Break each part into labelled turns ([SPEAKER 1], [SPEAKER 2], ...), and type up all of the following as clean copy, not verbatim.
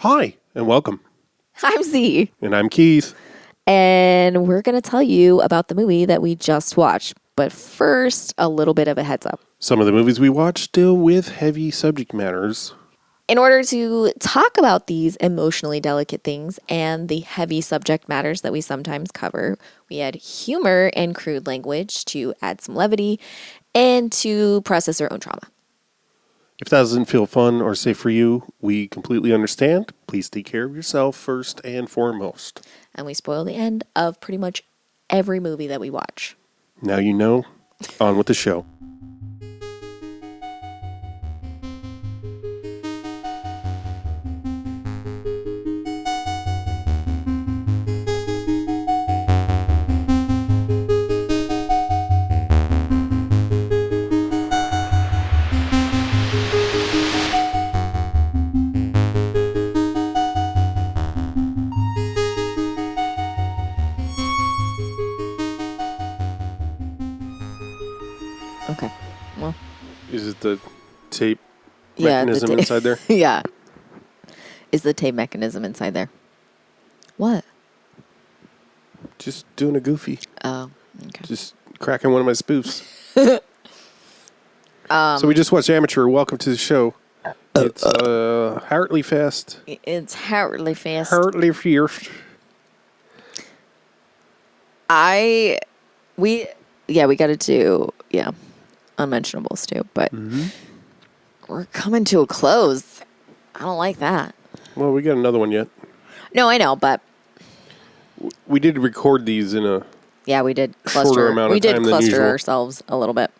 [SPEAKER 1] Hi, and welcome.
[SPEAKER 2] I'm Z.
[SPEAKER 1] And I'm Keith.
[SPEAKER 2] And we're going to tell you about the movie that we just watched. But first, a little bit of a heads up.
[SPEAKER 1] Some of the movies we watch deal with heavy subject matters.
[SPEAKER 2] In order to talk about these emotionally delicate things and the heavy subject matters that we sometimes cover, we add humor and crude language to add some levity and to process our own trauma.
[SPEAKER 1] If that doesn't feel fun or safe for you, we completely understand. Please take care of yourself first and foremost.
[SPEAKER 2] And we spoil the end of pretty much every movie that we watch.
[SPEAKER 1] Now you know. On with the show.
[SPEAKER 2] Okay. Well.
[SPEAKER 1] Is it the tape mechanism inside there?
[SPEAKER 2] Yeah. Is the tape mechanism inside there? What?
[SPEAKER 1] Just doing a goofy.
[SPEAKER 2] Oh, okay.
[SPEAKER 1] Just cracking one of my spoofs. So we just watched Amateur. Welcome to the show. It's Hartley Fest.
[SPEAKER 2] It's Hartley Fest.
[SPEAKER 1] Hartley Fest.
[SPEAKER 2] We got to do, unmentionables too, but we're coming to a close. I don't like that.
[SPEAKER 1] Well, we got another one yet.
[SPEAKER 2] No, I know, but
[SPEAKER 1] we did record these in a
[SPEAKER 2] we did
[SPEAKER 1] shorter
[SPEAKER 2] cluster.
[SPEAKER 1] amount of
[SPEAKER 2] We did
[SPEAKER 1] time than
[SPEAKER 2] cluster
[SPEAKER 1] usual.
[SPEAKER 2] ourselves a little bit.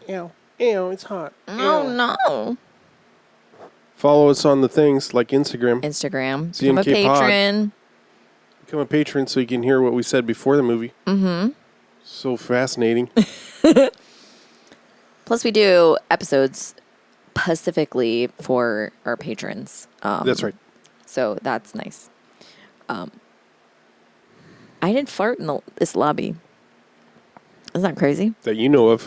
[SPEAKER 1] Ew, it's hot.
[SPEAKER 2] Oh no!
[SPEAKER 1] Follow us on the things like Instagram.
[SPEAKER 2] Instagram. Become a
[SPEAKER 1] CMK Pod.
[SPEAKER 2] patron.
[SPEAKER 1] Become a patron so you can hear what we said before the movie. Mm-hmm. So fascinating.
[SPEAKER 2] Plus, we do episodes specifically for our patrons.
[SPEAKER 1] That's right.
[SPEAKER 2] So that's nice. I didn't fart in this lobby. Isn't that crazy?
[SPEAKER 1] That you know of.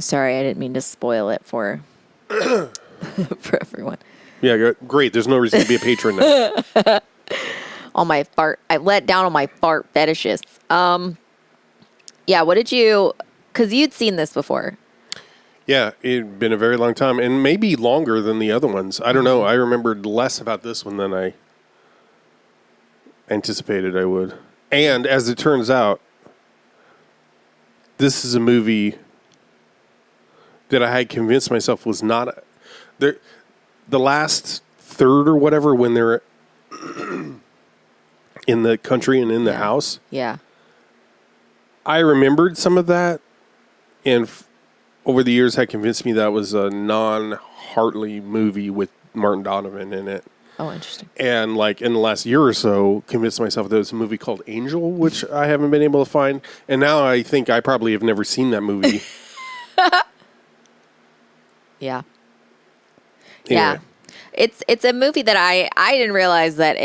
[SPEAKER 2] Sorry, I didn't mean to spoil it for for everyone.
[SPEAKER 1] Yeah, great. There's no reason to be a patron now.
[SPEAKER 2] I let down on my fart fetishes. What did you? Because you'd seen this before.
[SPEAKER 1] Yeah, it'd been a very long time, and maybe longer than the other ones. I don't know. I remembered less about this one than I anticipated I would. And as it turns out, this is a movie that I had convinced myself was not the last third or whatever when they're in the country and in the house.
[SPEAKER 2] Yeah.
[SPEAKER 1] I remembered some of that, and over the years had convinced me that was a non-Hartley movie with Martin Donovan in it.
[SPEAKER 2] Oh, interesting.
[SPEAKER 1] And like in the last year or so, convinced myself there was a movie called Angel, which I haven't been able to find. And now I think I probably have never seen that movie.
[SPEAKER 2] Yeah.
[SPEAKER 1] Anyway.
[SPEAKER 2] Yeah. It's a movie that I didn't realize that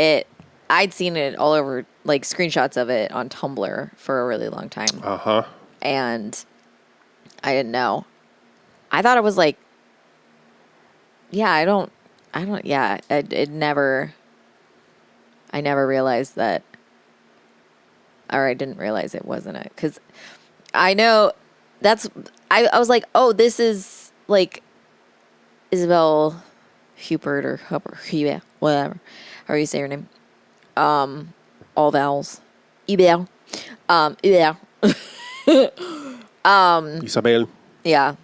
[SPEAKER 2] I'd seen it all over, like screenshots of it on Tumblr for a really long time.
[SPEAKER 1] Uh-huh.
[SPEAKER 2] And I didn't know. I thought it was like, I never realized that, or I didn't realize it wasn't it. Because I know I was like, oh, this is like Isabel Huppert or Huppert, whatever. How do you say her name? All vowels. Isabel.
[SPEAKER 1] Isabel.
[SPEAKER 2] Yeah.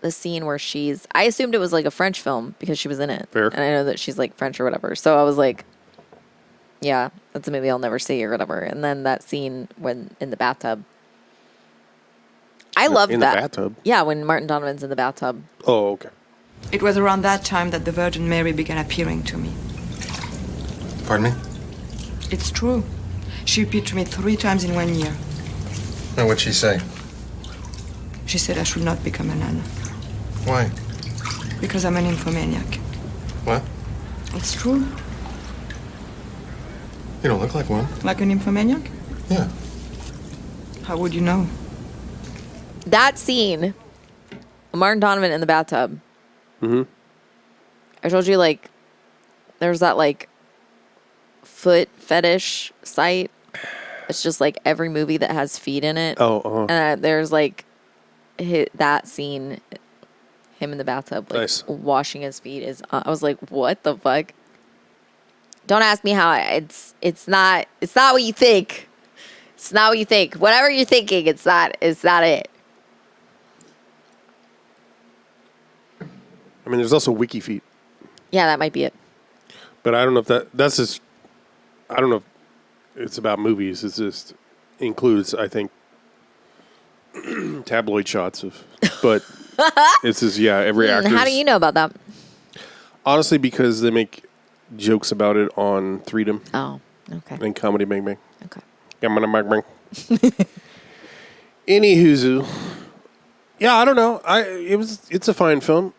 [SPEAKER 2] The scene where I assumed it was like a French film because she was in it.
[SPEAKER 1] Fair.
[SPEAKER 2] And I know that she's like French or whatever. So I was like, yeah, that's a movie I'll never see or whatever. And then that scene when in the bathtub. I love that.
[SPEAKER 1] In the bathtub?
[SPEAKER 2] Yeah, when Martin Donovan's in the bathtub.
[SPEAKER 1] Oh, okay.
[SPEAKER 3] It was around that time that the Virgin Mary began appearing to me.
[SPEAKER 4] Pardon me?
[SPEAKER 3] It's true. She appeared to me 3 times in 1 year.
[SPEAKER 4] And what'd she say?
[SPEAKER 3] She said I should not become a nun.
[SPEAKER 4] Why?
[SPEAKER 3] Because I'm an nymphomaniac.
[SPEAKER 4] What?
[SPEAKER 3] It's true.
[SPEAKER 4] You don't look like one.
[SPEAKER 3] Like a nymphomaniac?
[SPEAKER 4] Yeah.
[SPEAKER 3] How would you know?
[SPEAKER 2] That scene, Martin Donovan in the bathtub.
[SPEAKER 1] Mm-hmm.
[SPEAKER 2] I told you, like, there's that, like, foot fetish site. It's just, like, every movie that has feet in it.
[SPEAKER 1] Oh,
[SPEAKER 2] And there's, like, that scene, him in the bathtub, like,
[SPEAKER 1] nice.
[SPEAKER 2] washing his feet. I was like, what the fuck? Don't ask me how. It's not what you think. It's not what you think. Whatever you're thinking, it's not it.
[SPEAKER 1] I mean, there's also wiki feet,
[SPEAKER 2] Yeah, that might be it.
[SPEAKER 1] but I don't know if that's just. I don't know if it's about movies. It just includes, I think, tabloid shots of. But it's just every actor.
[SPEAKER 2] How do you know about that?
[SPEAKER 1] Honestly, because they make jokes about it on Freedom
[SPEAKER 2] Oh, okay.
[SPEAKER 1] and Comedy Bang Bang.
[SPEAKER 2] Okay.
[SPEAKER 1] Comedy Bang Bang. Anywho, yeah, I don't know. It's a fine film.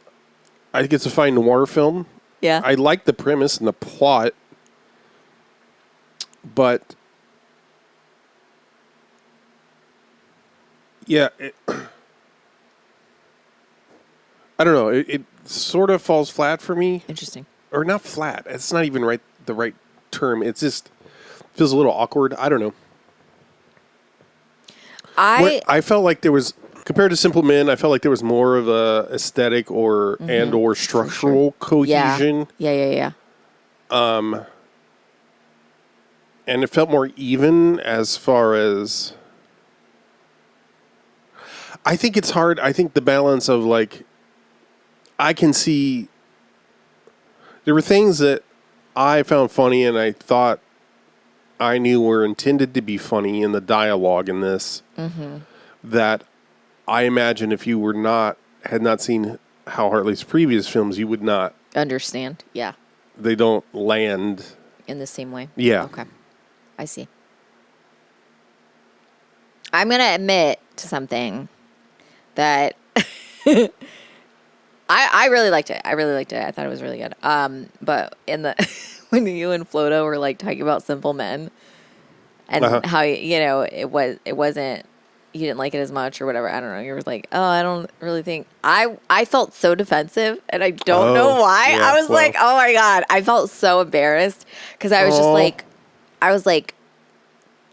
[SPEAKER 1] I think it's a fine noir film.
[SPEAKER 2] Yeah.
[SPEAKER 1] I like the premise and the plot, but yeah, I don't know. It sort of falls flat for me,
[SPEAKER 2] Interesting.
[SPEAKER 1] or not flat. It's not even the right term. It's just feels a little awkward. I don't know. I felt like there was, compared to Simple Men, I felt like there was more of a aesthetic or structural cohesion.
[SPEAKER 2] Yeah.
[SPEAKER 1] And it felt more even as far as, I think it's hard. I think the balance of, like, I can see there were things that I found funny and I thought I knew were intended to be funny in the dialogue in this, that I imagine if you had not seen Hal Hartley's previous films, you would not.
[SPEAKER 2] Understand. Yeah.
[SPEAKER 1] They don't land.
[SPEAKER 2] In the same way.
[SPEAKER 1] Yeah.
[SPEAKER 2] Okay. I see. I'm going to admit to something that I really liked it. I thought it was really good. But in the when you and Floto were like talking about Simple Men and how it wasn't, you didn't like it as much or whatever. I don't know. You were like, oh, I don't really think I felt so defensive and I don't know why.
[SPEAKER 1] Yeah,
[SPEAKER 2] I was like, oh my God, I felt so embarrassed because I was just like,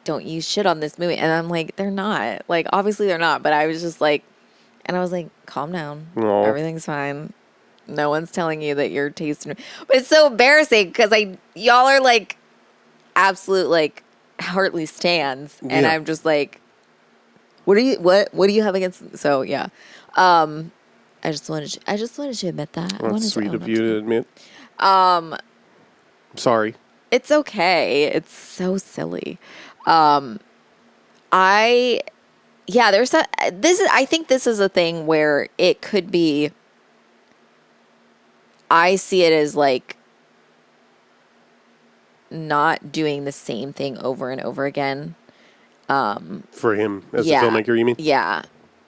[SPEAKER 2] don't use shit on this movie. And I'm like, they're not. Like, obviously they're not. But I was just like, and I was like, calm down.
[SPEAKER 1] Aw.
[SPEAKER 2] Everything's fine. No one's telling you that you're tasting. But it's so embarrassing because y'all are like absolute like Hartley stans. And
[SPEAKER 1] Yeah.
[SPEAKER 2] I'm just like, what do you have against? So yeah. I just wanted to admit that. I wanted
[SPEAKER 1] That's
[SPEAKER 2] to
[SPEAKER 1] sweet
[SPEAKER 2] own
[SPEAKER 1] of
[SPEAKER 2] up
[SPEAKER 1] you
[SPEAKER 2] to
[SPEAKER 1] to
[SPEAKER 2] that.
[SPEAKER 1] admit. Sorry.
[SPEAKER 2] It's okay. It's so silly. I think this is a thing where it could be, I see it as like not doing the same thing over and over again.
[SPEAKER 1] For him as
[SPEAKER 2] Yeah.
[SPEAKER 1] a filmmaker, you mean?
[SPEAKER 2] Yeah.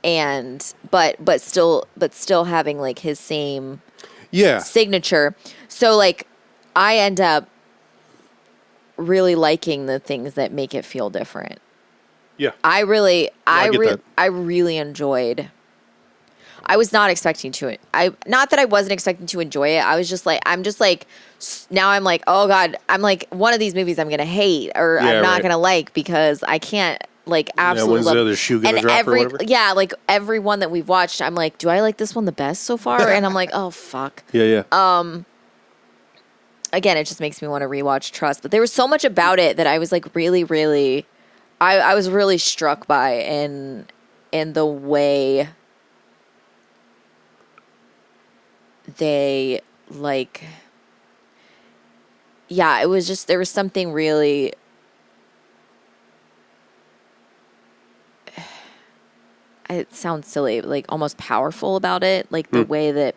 [SPEAKER 2] And, but still having like his same
[SPEAKER 1] Yeah.
[SPEAKER 2] signature. So like I end up really liking the things that make it feel different.
[SPEAKER 1] Yeah.
[SPEAKER 2] I really enjoyed. I was not expecting to. Not that I wasn't expecting to enjoy it. I was just like, now I'm like, oh God, I'm like, one of these movies I'm gonna hate or
[SPEAKER 1] Yeah,
[SPEAKER 2] I'm not
[SPEAKER 1] right.
[SPEAKER 2] gonna like because I can't like absolutely.
[SPEAKER 1] when's the other shoe gonna drop or whatever?
[SPEAKER 2] Yeah, like every one that we've watched, I'm like, do I like this one the best so far? And I'm like, oh fuck.
[SPEAKER 1] Yeah.
[SPEAKER 2] Again, it just makes me want to rewatch Trust. But there was so much about it that I was like really, really, I was really struck by in the way they like, yeah, it was just, there was something really, it sounds silly, like almost powerful about it. Like the way that,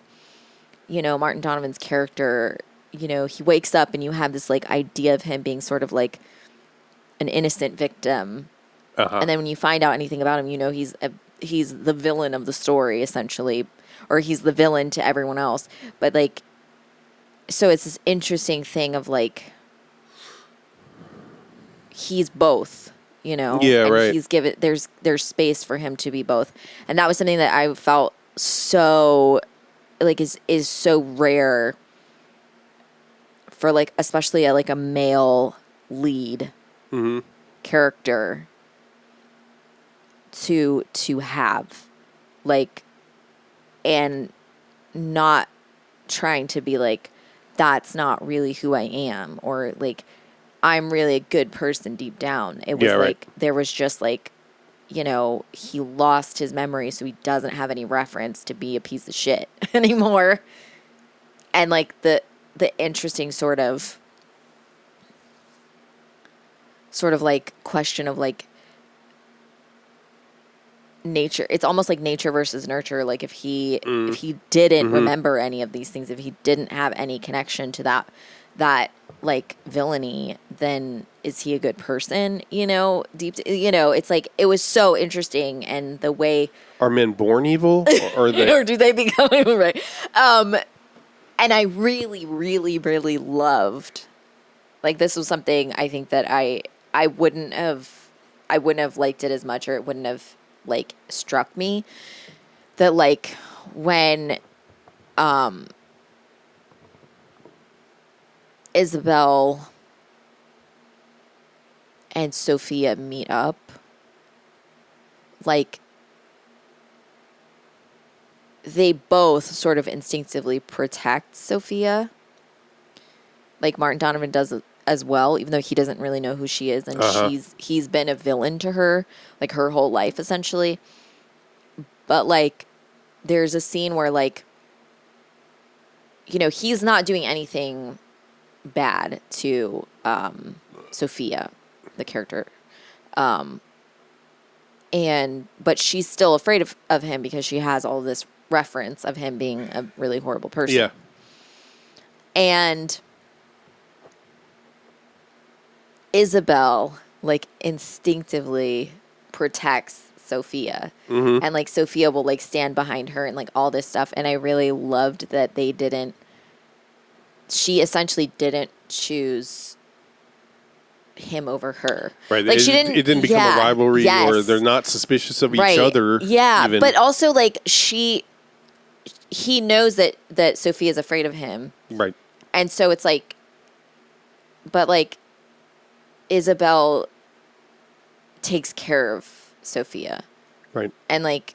[SPEAKER 2] Martin Donovan's character, he wakes up and you have this like idea of him being sort of like an innocent victim. And then when you find out anything about him, he's the villain of the story essentially, or he's the villain to everyone else. But like, so it's this interesting thing of like, he's both, you know?
[SPEAKER 1] Yeah,
[SPEAKER 2] and
[SPEAKER 1] right.
[SPEAKER 2] He's given, there's space for him to be both. And that was something that I felt so, like, is so rare for, like, especially like a male lead character to have, like, and not trying to be like, that's not really who I am, or like, I'm really a good person deep down. It was like, there was just like, you know, he lost his memory, so he doesn't have any reference to be a piece of shit anymore. And like the interesting sort of like question of like nature. It's almost like nature versus nurture. Like if he didn't remember any of these things, if he didn't have any connection to that like villainy, then is he a good person? You know, it's like, it was so interesting. And the way,
[SPEAKER 1] Are men born evil, or they?
[SPEAKER 2] or do they become evil? Right. And I really, really, really loved, like, this was something I think that I wouldn't have liked it as much, or it wouldn't have like struck me, that like when Isabel and Sophia meet up, like they both sort of instinctively protect Sophia. Like Martin Donovan does as well, even though he doesn't really know who she is, and he's been a villain to her like her whole life essentially. But like there's a scene where, like, you know, he's not doing anything bad to Sophia, the character, but she's still afraid of him because she has all this reference of him being a really horrible person.
[SPEAKER 1] Yeah.
[SPEAKER 2] And Isabel like instinctively protects Sophia, and like Sophia will like stand behind her and like all this stuff. And I really loved that she essentially didn't choose him over her.
[SPEAKER 1] Right.
[SPEAKER 2] Like
[SPEAKER 1] it didn't become a rivalry, or they're not suspicious of each other.
[SPEAKER 2] Yeah.
[SPEAKER 1] even.
[SPEAKER 2] But also like he knows that Sophia's afraid of him.
[SPEAKER 1] Right.
[SPEAKER 2] And so it's like, but like Isabel takes care of Sophia.
[SPEAKER 1] Right.
[SPEAKER 2] And like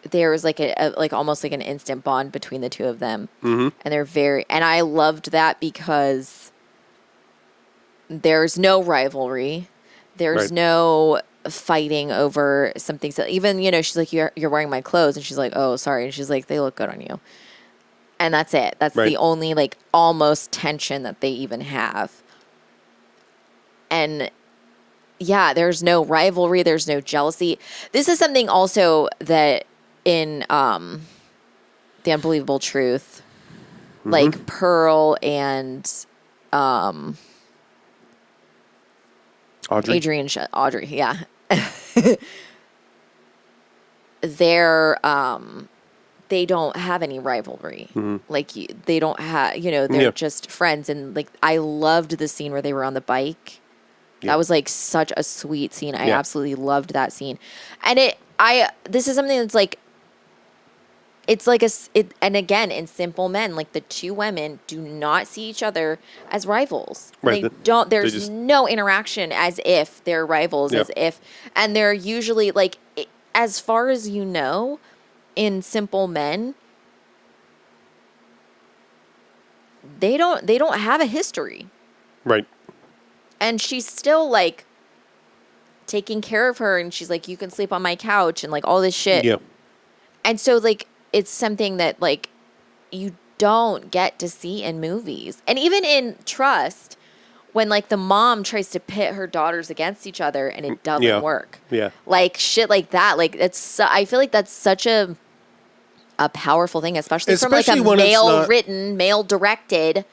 [SPEAKER 2] there was like a like almost like an instant bond between the two of them. And and I loved that because there's no rivalry. There's no fighting over something. So even, you know, she's like, you're wearing my clothes, and she's like, oh, sorry. And she's like, they look good on you. And that's it. That's the only like almost tension that they even have. And yeah, there's no rivalry. There's no jealousy. This is something also that in The Unbelievable Truth, like Pearl and
[SPEAKER 1] Audrey.
[SPEAKER 2] Audrey, yeah. They're they don't have any rivalry. Like they don't have, you know, they're just friends. And like I loved the scene where they were on the bike. That was like such a sweet scene. I absolutely loved that scene. And this is something that's like, it's like and again, in Simple Men, like the two women do not see each other as rivals.
[SPEAKER 1] Right.
[SPEAKER 2] There's no interaction as if they're rivals, and they're usually like, as far as you know, in Simple Men, they don't have a history.
[SPEAKER 1] Right.
[SPEAKER 2] And she's still like taking care of her, and she's like, you can sleep on my couch and like all this shit.
[SPEAKER 1] Yeah.
[SPEAKER 2] And so like it's something that like you don't get to see in movies. And even in Trust, when like the mom tries to pit her daughters against each other and it doesn't work.
[SPEAKER 1] Yeah.
[SPEAKER 2] Like shit like that. Like I feel like that's such a powerful thing, especially from like a male written, male directed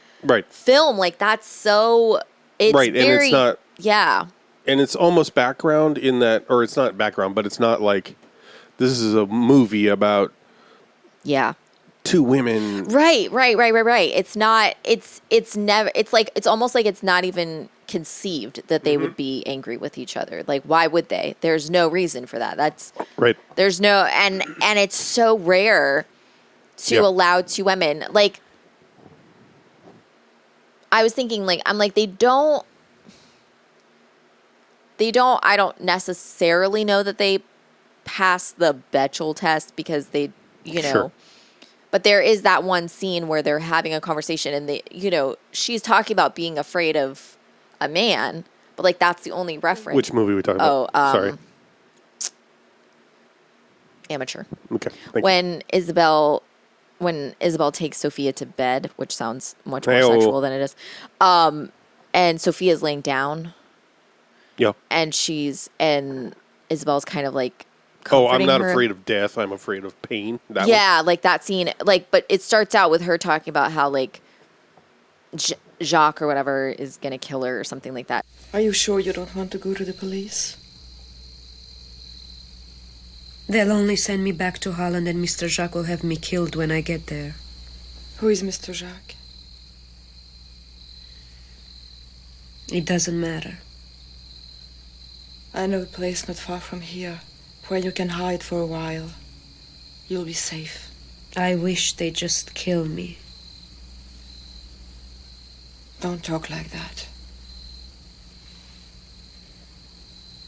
[SPEAKER 2] film. Like that's so, it's
[SPEAKER 1] right.
[SPEAKER 2] very,
[SPEAKER 1] and it's not,
[SPEAKER 2] yeah.
[SPEAKER 1] And it's almost background in that, or it's not background, but it's not like this is a movie about two women.
[SPEAKER 2] Right. It's not, it's never, it's like, it's almost like it's not even conceived that they would be angry with each other. Like, why would they? There's no reason for that.
[SPEAKER 1] Right.
[SPEAKER 2] There's no, and it's so rare to allow two women. Like, I was thinking, like, I'm like, I don't necessarily know that they pass the Bechdel test because they,
[SPEAKER 1] Sure.
[SPEAKER 2] but there is that one scene where they're having a conversation and they, she's talking about being afraid of a man, but like that's the only reference.
[SPEAKER 1] Which movie are we talking about? Sorry.
[SPEAKER 2] Amateur.
[SPEAKER 1] Okay. Thank you.
[SPEAKER 2] When Isabel takes Sophia to bed, which sounds much more
[SPEAKER 1] Hey-o.
[SPEAKER 2] sexual than it is, and Sophia's laying down,
[SPEAKER 1] Yeah.
[SPEAKER 2] and Isabel's kind of like,
[SPEAKER 1] Oh, I'm
[SPEAKER 2] comforting
[SPEAKER 1] not
[SPEAKER 2] her.
[SPEAKER 1] afraid of death. I'm afraid of pain. That one?
[SPEAKER 2] Yeah, like that scene, like, but it starts out with her talking about how like Jacques or whatever is gonna kill her or something like that.
[SPEAKER 3] Are you sure you don't want to go to the police?
[SPEAKER 5] They'll only send me back to Holland and Mr. Jacques will have me killed when I get there.
[SPEAKER 3] Who is Mr. Jacques?
[SPEAKER 5] It doesn't matter.
[SPEAKER 3] I know a place not far from here where you can hide for a while. You'll be safe.
[SPEAKER 5] I wish they'd just kill me.
[SPEAKER 3] Don't talk like that.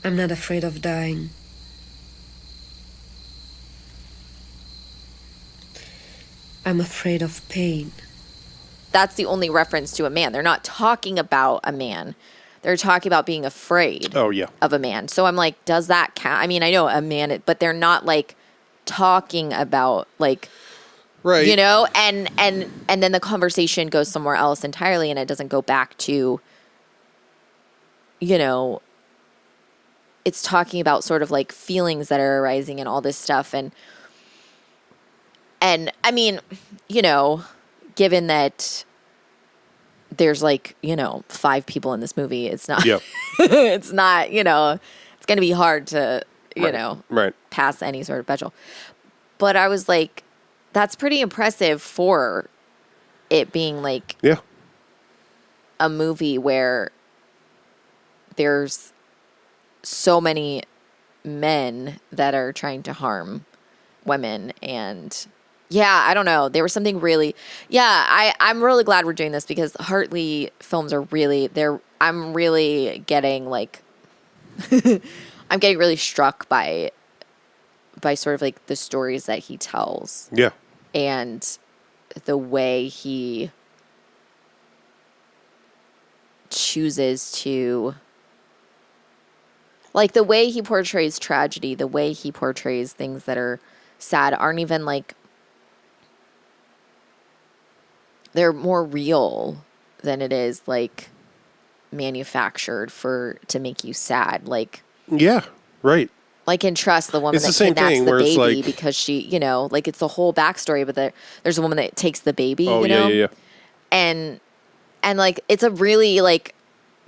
[SPEAKER 5] I'm not afraid of dying. I'm afraid of pain.
[SPEAKER 2] That's the only reference to a man. They're not talking about a man. They're talking about being afraid
[SPEAKER 1] Oh, yeah.
[SPEAKER 2] of a man. So I'm like, does that count? I mean, I know a man, but they're not like talking about like,
[SPEAKER 1] Right.
[SPEAKER 2] and then the conversation goes somewhere else entirely and it doesn't go back to, it's talking about sort of like feelings that are arising and all this stuff. And I mean, given that there's like, 5 people in this movie, it's not,
[SPEAKER 1] Yeah.
[SPEAKER 2] it's not, it's going to be hard to,
[SPEAKER 1] Right.
[SPEAKER 2] pass any sort of Bechdel. But I was like, that's pretty impressive for it being like
[SPEAKER 1] Yeah.
[SPEAKER 2] a movie where there's so many men that are trying to harm women. And yeah, I don't know. There was something really, I'm really glad we're doing this because Hartley films are really, I'm really getting like, I'm getting really struck by sort of like the stories that he tells
[SPEAKER 1] Yeah.
[SPEAKER 2] and the way he chooses to, like, the way he portrays tragedy, the way he portrays things that are sad aren't even like, they're more real than it is like manufactured to make you sad. Like
[SPEAKER 1] Yeah. Right.
[SPEAKER 2] in Trust, the woman
[SPEAKER 1] It's
[SPEAKER 2] that
[SPEAKER 1] the same
[SPEAKER 2] kidnaps
[SPEAKER 1] thing
[SPEAKER 2] the
[SPEAKER 1] where it's
[SPEAKER 2] baby
[SPEAKER 1] like-
[SPEAKER 2] because she, like it's the whole backstory, but there's a woman that takes the baby,
[SPEAKER 1] Oh, yeah.
[SPEAKER 2] and like it's a really like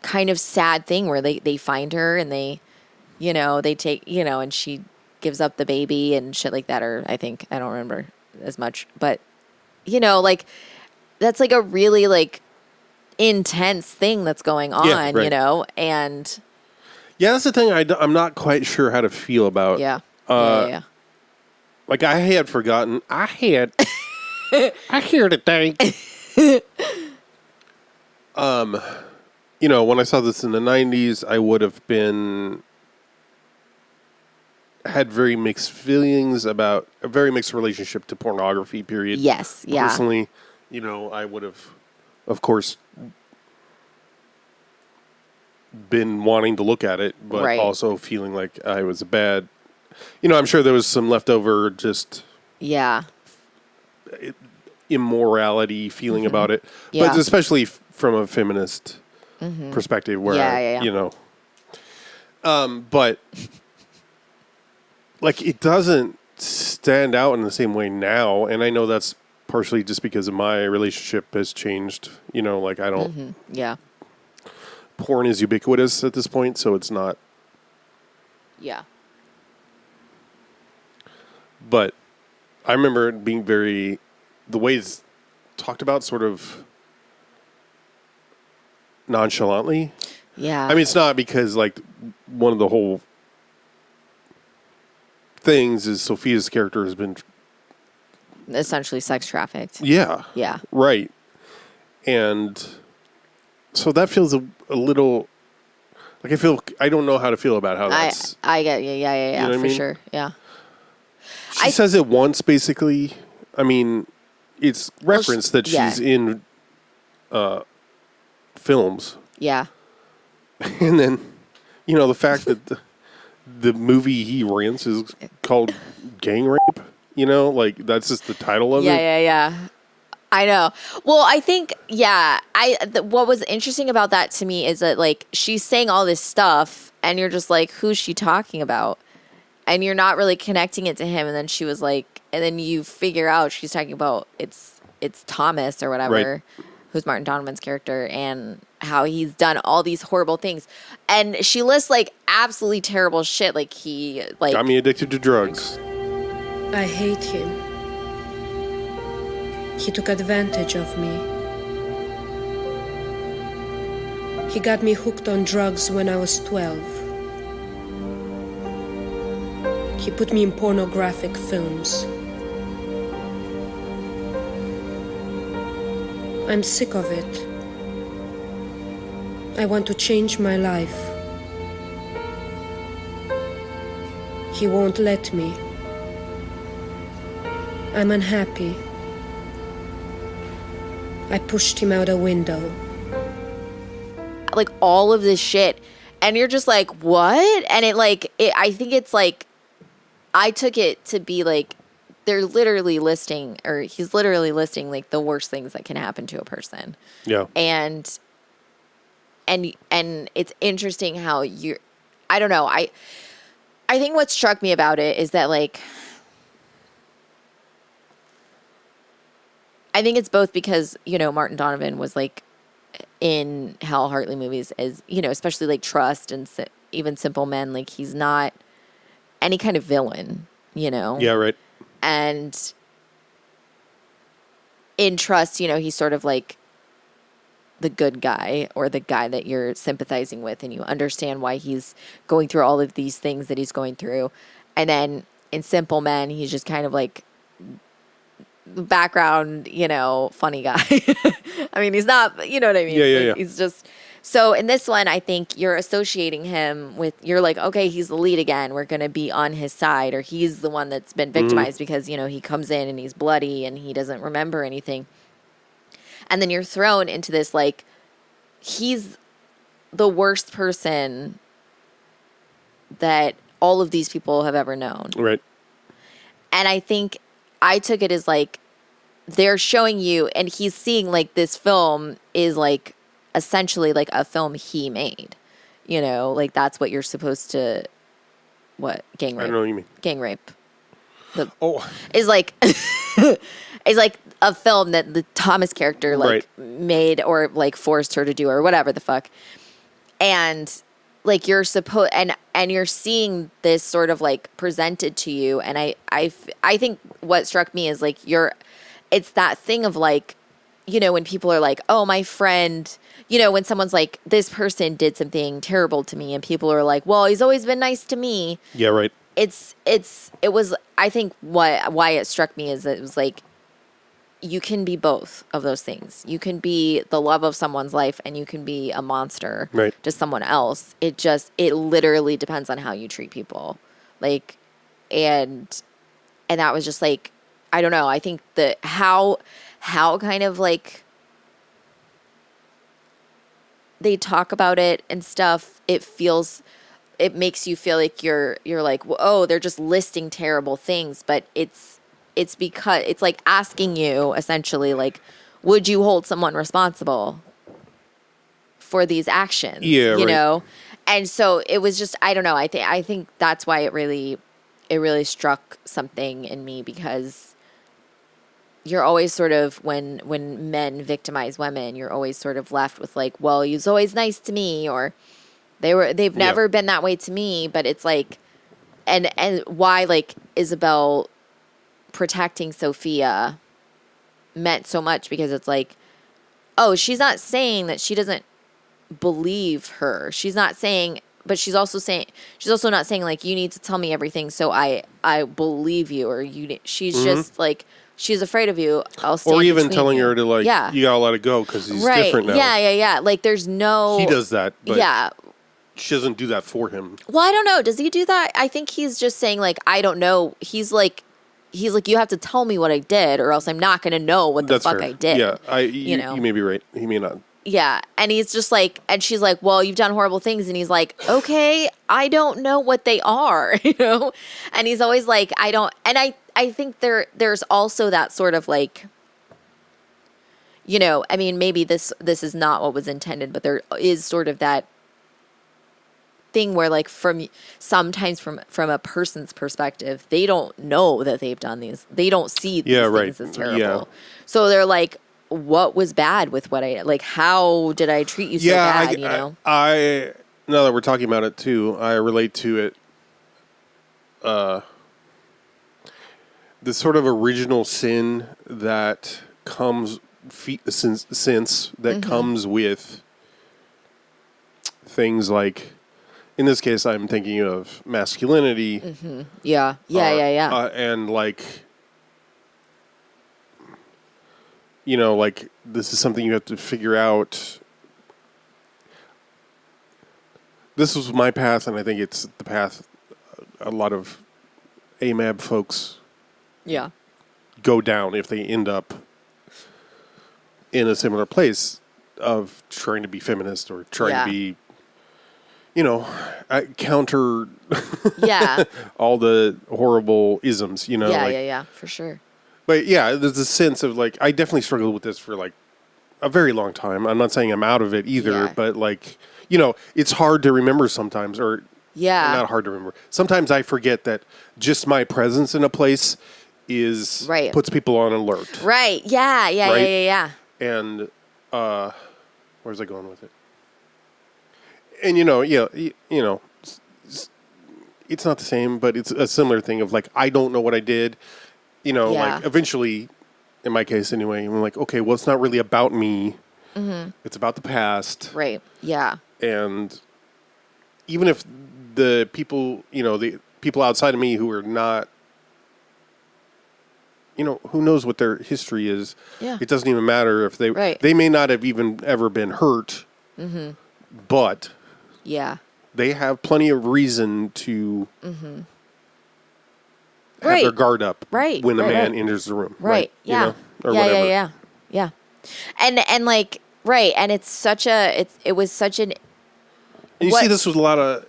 [SPEAKER 2] kind of sad thing where they find her and they take, and she gives up the baby and shit like that, or I don't remember as much, but like that's like a really like intense thing that's going on,
[SPEAKER 1] Yeah, right.
[SPEAKER 2] and
[SPEAKER 1] Yeah, that's the thing I'm not quite sure how to feel about.
[SPEAKER 2] yeah.
[SPEAKER 1] Like, I had forgotten. I had to think. When I saw this in the 90s, I would have had very mixed feelings about a very mixed relationship to pornography, period.
[SPEAKER 2] Yes, yeah.
[SPEAKER 1] Personally, I would have, of course, been wanting to look at it, but
[SPEAKER 2] Right.
[SPEAKER 1] also feeling like I was a bad. I'm sure there was some leftover just
[SPEAKER 2] Yeah.
[SPEAKER 1] immorality feeling about it,
[SPEAKER 2] Yeah.
[SPEAKER 1] but especially from a feminist perspective, where
[SPEAKER 2] Yeah.
[SPEAKER 1] but like it doesn't stand out in the same way now, and I know that's partially just because of my relationship has changed. Like I don't.
[SPEAKER 2] Yeah.
[SPEAKER 1] Porn is ubiquitous at this point, so it's not.
[SPEAKER 2] Yeah.
[SPEAKER 1] But I remember it being the way it's talked about sort of nonchalantly.
[SPEAKER 2] Yeah.
[SPEAKER 1] I mean, it's not because like one of the whole things is Sophia's character has been
[SPEAKER 2] essentially sex trafficked.
[SPEAKER 1] yeah right, and so that feels a little like I don't know how to feel about how that's.
[SPEAKER 2] I get you. Yeah,
[SPEAKER 1] know what I
[SPEAKER 2] for
[SPEAKER 1] mean?
[SPEAKER 2] sure. Yeah.
[SPEAKER 1] She says it once, basically. I mean, it's referenced that
[SPEAKER 2] yeah.
[SPEAKER 1] she's in films,
[SPEAKER 2] Yeah.
[SPEAKER 1] and then the fact that the movie he rents is called Gang Rape. Like that's just the title of it.
[SPEAKER 2] Yeah. I know. Well, I think, what was interesting about that to me is that, like, she's saying all this stuff, and you're just like, who's she talking about? And you're not really connecting it to him. And then she was like, and then you figure out she's talking about it's Thomas or whatever, who's Martin Donovan's character, and how he's done all these horrible things. And she lists, like, absolutely terrible shit. Like, he, like,
[SPEAKER 1] Got me addicted to drugs.
[SPEAKER 5] I hate him. He took advantage of me. He got me hooked on drugs when I was 12. He put me in pornographic films. I'm sick of it. I want to change my life. He won't let me. I'm unhappy. I pushed him out a window.
[SPEAKER 2] like all of this shit, and you're just like, what? And I think it's like, I took it to be like, they're literally listing, or he's literally listing like the worst things that can happen to a person.
[SPEAKER 1] Yeah.
[SPEAKER 2] And it's interesting how I don't know. I think what struck me about it is that, like, I think it's both because, Martin Donovan was like in Hal Hartley movies as, especially like Trust and even Simple Men, like he's not any kind of villain,
[SPEAKER 1] Yeah, right.
[SPEAKER 2] And in Trust, he's sort of like the good guy, or the guy that you're sympathizing with, and you understand why he's going through all of these things that he's going through. And then in Simple Men, he's just kind of like the background, funny guy. I mean, he's not, you know what I mean?
[SPEAKER 1] Yeah.
[SPEAKER 2] He's just, so in this one, I think you're associating him with, you're like, okay, he's the lead again. We're going to be on his side, or he's the one that's been victimized because, he comes in and he's bloody and he doesn't remember anything. And then you're thrown into this, like, he's the worst person that all of these people have ever known.
[SPEAKER 1] Right.
[SPEAKER 2] And I think I took it as, like, they're showing you, and he's seeing, like, this film is, like, essentially, like, a film he made. Like, that's what you're supposed to, gang rape?
[SPEAKER 1] I don't know what you mean.
[SPEAKER 2] Gang rape.
[SPEAKER 1] Oh.
[SPEAKER 2] Is, like, is, like, a film that the Thomas character, like, made, or, like, forced her to do, or whatever the fuck. And, like, you're supposed, and you're seeing this sort of, like, presented to you. And I think what struck me is, like, it's that thing of, like, when people are like, oh, my friend, when someone's like, this person did something terrible to me, and people are like, well, he's always been nice to me.
[SPEAKER 1] Yeah, right.
[SPEAKER 2] It was, I think why it struck me is that it was like, you can be both of those things. You can be the love of someone's life, and you can be a monster to someone else. It literally depends on how you treat people. Like, and that was just like, I don't know. I think that how kind of like they talk about it and stuff, it makes you feel like you're like, oh, they're just listing terrible things, but it's because it's like asking you essentially, like, would you hold someone responsible for these actions?
[SPEAKER 1] Yeah,
[SPEAKER 2] you
[SPEAKER 1] right.
[SPEAKER 2] know? And so it was just, I don't know. I think that's why it really struck something in me, because you're always sort of, when men victimize women, you're always sort of left with like, well, he was always nice to me, or they've never been that way to me. But it's like, and why, like, Isabel protecting Sophia meant so much, because it's like, oh, she's not saying that she doesn't believe her. She's not saying, but she's also not saying like, you need to tell me everything so I believe you, or she's just like, she's afraid of you. I'll stand
[SPEAKER 1] Or even
[SPEAKER 2] between
[SPEAKER 1] telling
[SPEAKER 2] you.
[SPEAKER 1] her to like,
[SPEAKER 2] yeah.
[SPEAKER 1] you gotta let it go because he's
[SPEAKER 2] Right.
[SPEAKER 1] different now.
[SPEAKER 2] Yeah. Like there's no.
[SPEAKER 1] He does that, but
[SPEAKER 2] yeah.
[SPEAKER 1] she doesn't do that for him.
[SPEAKER 2] Well, I don't know. Does he do that? I think he's just saying like, I don't know. He's like, you have to tell me what I did, or else I'm not going to know what the
[SPEAKER 1] That's
[SPEAKER 2] fuck
[SPEAKER 1] fair.
[SPEAKER 2] I did.
[SPEAKER 1] Yeah,
[SPEAKER 2] you know,
[SPEAKER 1] you may be right. He may not.
[SPEAKER 2] Yeah. And he's just like, and she's like, well, you've done horrible things. And he's like, okay, I don't know what they are, you know? And he's always like, I don't, and I think there's also that sort of like, you know, I mean, maybe this is not what was intended, but there is sort of that thing where like sometimes from a person's perspective, they don't know that they've done these. They don't see these things as terrible.
[SPEAKER 1] Yeah.
[SPEAKER 2] So they're like, what was bad with what I, like, how did I treat you so bad, you know?
[SPEAKER 1] I now that we're talking about it too, I relate to it. The sort of original sin that comes comes with things like, in this case, I'm thinking of masculinity.
[SPEAKER 2] Mm-hmm. Yeah.
[SPEAKER 1] And like, you know, like this is something you have to figure out. This was my path, and I think it's the path a lot of AMAB folks go down if they end up in a similar place of trying to be feminist or trying to be, you know, counter all the horrible isms, you know.
[SPEAKER 2] Yeah, for sure.
[SPEAKER 1] But yeah, there's a sense of like, I definitely struggled with this for like a very long time. I'm not saying I'm out of it either, but like, you know, it's hard to remember sometimes, or not hard to remember. Sometimes I forget that just my presence in a place puts people on alert.
[SPEAKER 2] Right. Yeah.
[SPEAKER 1] And where's I going with it? And you know, it's not the same, but it's a similar thing of like, I don't know what I did. You know, like eventually, in my case anyway, I'm like, okay, well, it's not really about me. Mm-hmm. It's about the past.
[SPEAKER 2] Right. Yeah.
[SPEAKER 1] And even if the people, you know, the people outside of me who are not, you know, who knows what their history is.
[SPEAKER 2] Yeah.
[SPEAKER 1] It doesn't even matter if they may not have even ever been hurt, but they have plenty of reason to have their guard up when a man enters the room.
[SPEAKER 2] Right. Yeah.
[SPEAKER 1] You know,
[SPEAKER 2] yeah. And like, and it's such a, it was such an,
[SPEAKER 1] and you see this with a lot of,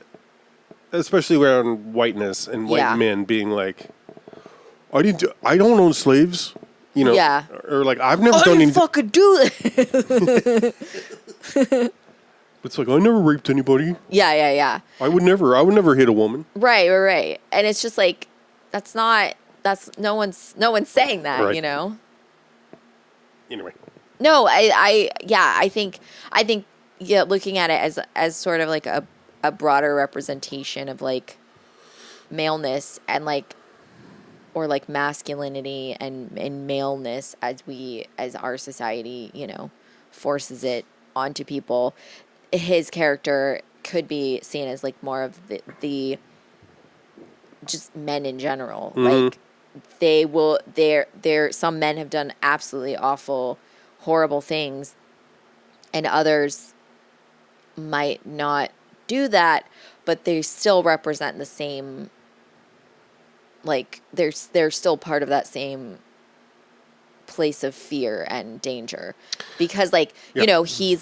[SPEAKER 1] especially around whiteness and white men being like, I don't own slaves, you know, or like, I've never done anything.
[SPEAKER 2] Fucking do this.
[SPEAKER 1] It's like, I never raped anybody.
[SPEAKER 2] Yeah.
[SPEAKER 1] I would never hit a woman.
[SPEAKER 2] Right. And it's just like, no one's saying that, you know?
[SPEAKER 1] Anyway.
[SPEAKER 2] No, I think looking at it as sort of like a broader representation of like maleness and like, or like masculinity and maleness as our society, you know, forces it onto people. His character could be seen as like more of the just men in general. Like some men have done absolutely awful, horrible things, and others might not do that, but they still represent the same, like they're still part of that same place of fear and danger, because like, you know, he